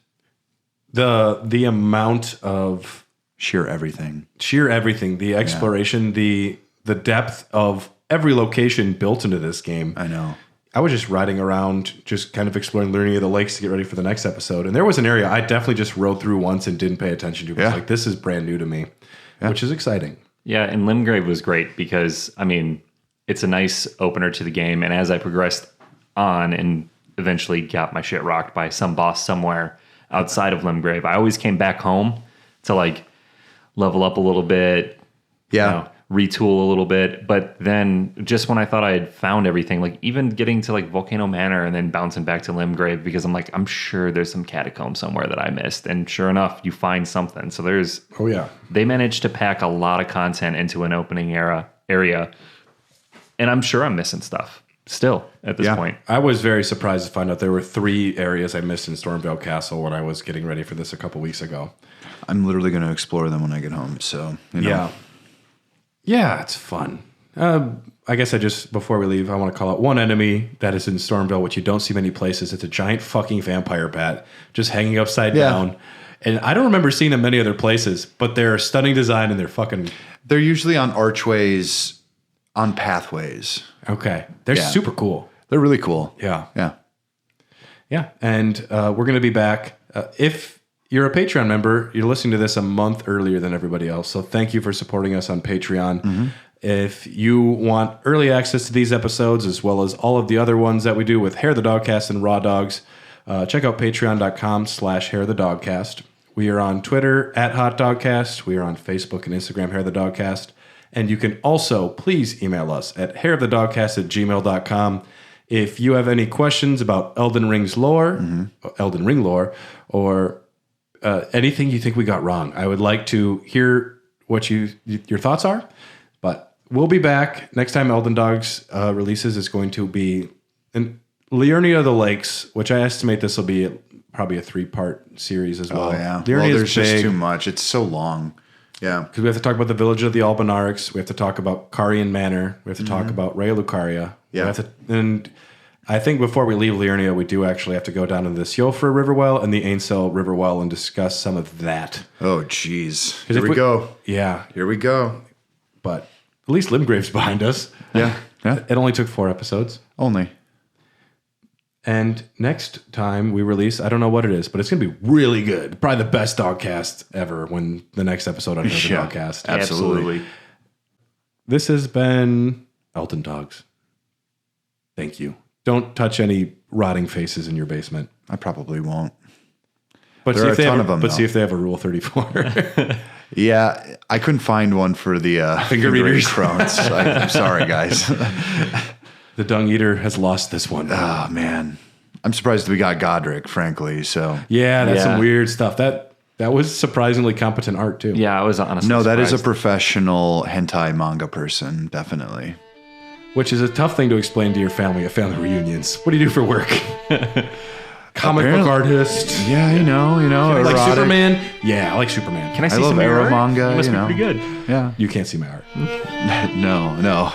The amount of Sheer everything, the exploration, the depth of every location built into this game. I know. I was just riding around, just kind of exploring Learning of the Lakes to get ready for the next episode. And there was an area I definitely just rode through once and didn't pay attention to. I was like, this is brand new to me, which is exciting. Yeah, and Limgrave was great because, I mean, it's a nice opener to the game. And as I progressed on and eventually got my shit rocked by some boss somewhere outside of Limgrave, I always came back home to like level up a little bit, retool a little bit. But then just when I thought I had found everything, like even getting to like Volcano Manor and then bouncing back to Limgrave, because I'm like, I'm sure there's some catacomb somewhere that I missed. And sure enough, you find something. So there's, they managed to pack a lot of content into an opening area. And I'm sure I'm missing stuff still at this point. I was very surprised to find out there were 3 areas I missed in Stormveil Castle when I was getting ready for this a couple weeks ago. I'm literally going to explore them when I get home. So, Yeah, it's fun. I guess before we leave, I want to call out one enemy that is in Stormveil, which you don't see many places. It's a giant fucking vampire bat just hanging upside down. And I don't remember seeing them many other places, but they're a stunning design and they're usually on archways, on pathways. Okay. They're super cool. They're really cool. Yeah. Yeah. Yeah. And we're going to be back. If you're a Patreon member, you're listening to this a month earlier than everybody else. So thank you for supporting us on Patreon. Mm-hmm. If you want early access to these episodes, as well as all of the other ones that we do with Hair the Dogcast and Raw Dogs, check out patreon.com/Hair the Dogcast. We are on Twitter @HotDogcast. We are on Facebook and Instagram, Hair the Dogcast. And you can also please email us at hairofthedogcast@gmail.com. If you have any questions about Elden Ring lore, or anything you think we got wrong, I would like to hear what your thoughts are. But we'll be back. Next time Elden Dogs releases is going to be in Liurnia of the Lakes, which I estimate this will be probably a 3-part series as well. Oh, yeah. There's just too much. It's so long. Yeah. Because we have to talk about the village of the Albinarics. We have to talk about Carian Manor. We have to talk about Raya Lucaria. Yeah. And I think before we leave Liurnia, we do actually have to go down to the Siofra Riverwell and the Ainsel Riverwell and discuss some of that. Oh, jeez. Here we go. Yeah. Here we go. But at least Limgrave's behind us. Yeah. Yeah. It only took 4 episodes. Only. And next time we release, I don't know what it is, but it's going to be really good. Probably the best Dogcast ever when the next episode on the Dogcast. Absolutely. This has been Elden Dogs. Thank you. Don't touch any rotting faces in your basement. I probably won't. But there are a ton of them. But see if they have a Rule 34. Yeah, I couldn't find one for the finger readers. Crones. I'm sorry, guys. The Dung Eater has lost this one. Oh, man. I'm surprised we got Godrick, frankly. So yeah, that's some weird stuff. That was surprisingly competent art, too. Yeah, I was honestly No, that surprised. is a professional hentai manga person, definitely. Which is a tough thing to explain to your family at family reunions. What do you do for work? Comic book artist. Yeah, you know, like erotic. Superman? Yeah, I like Superman. Can I see I love some Arrow art? manga. It must you be know. pretty good. Yeah. You can't see my art. No.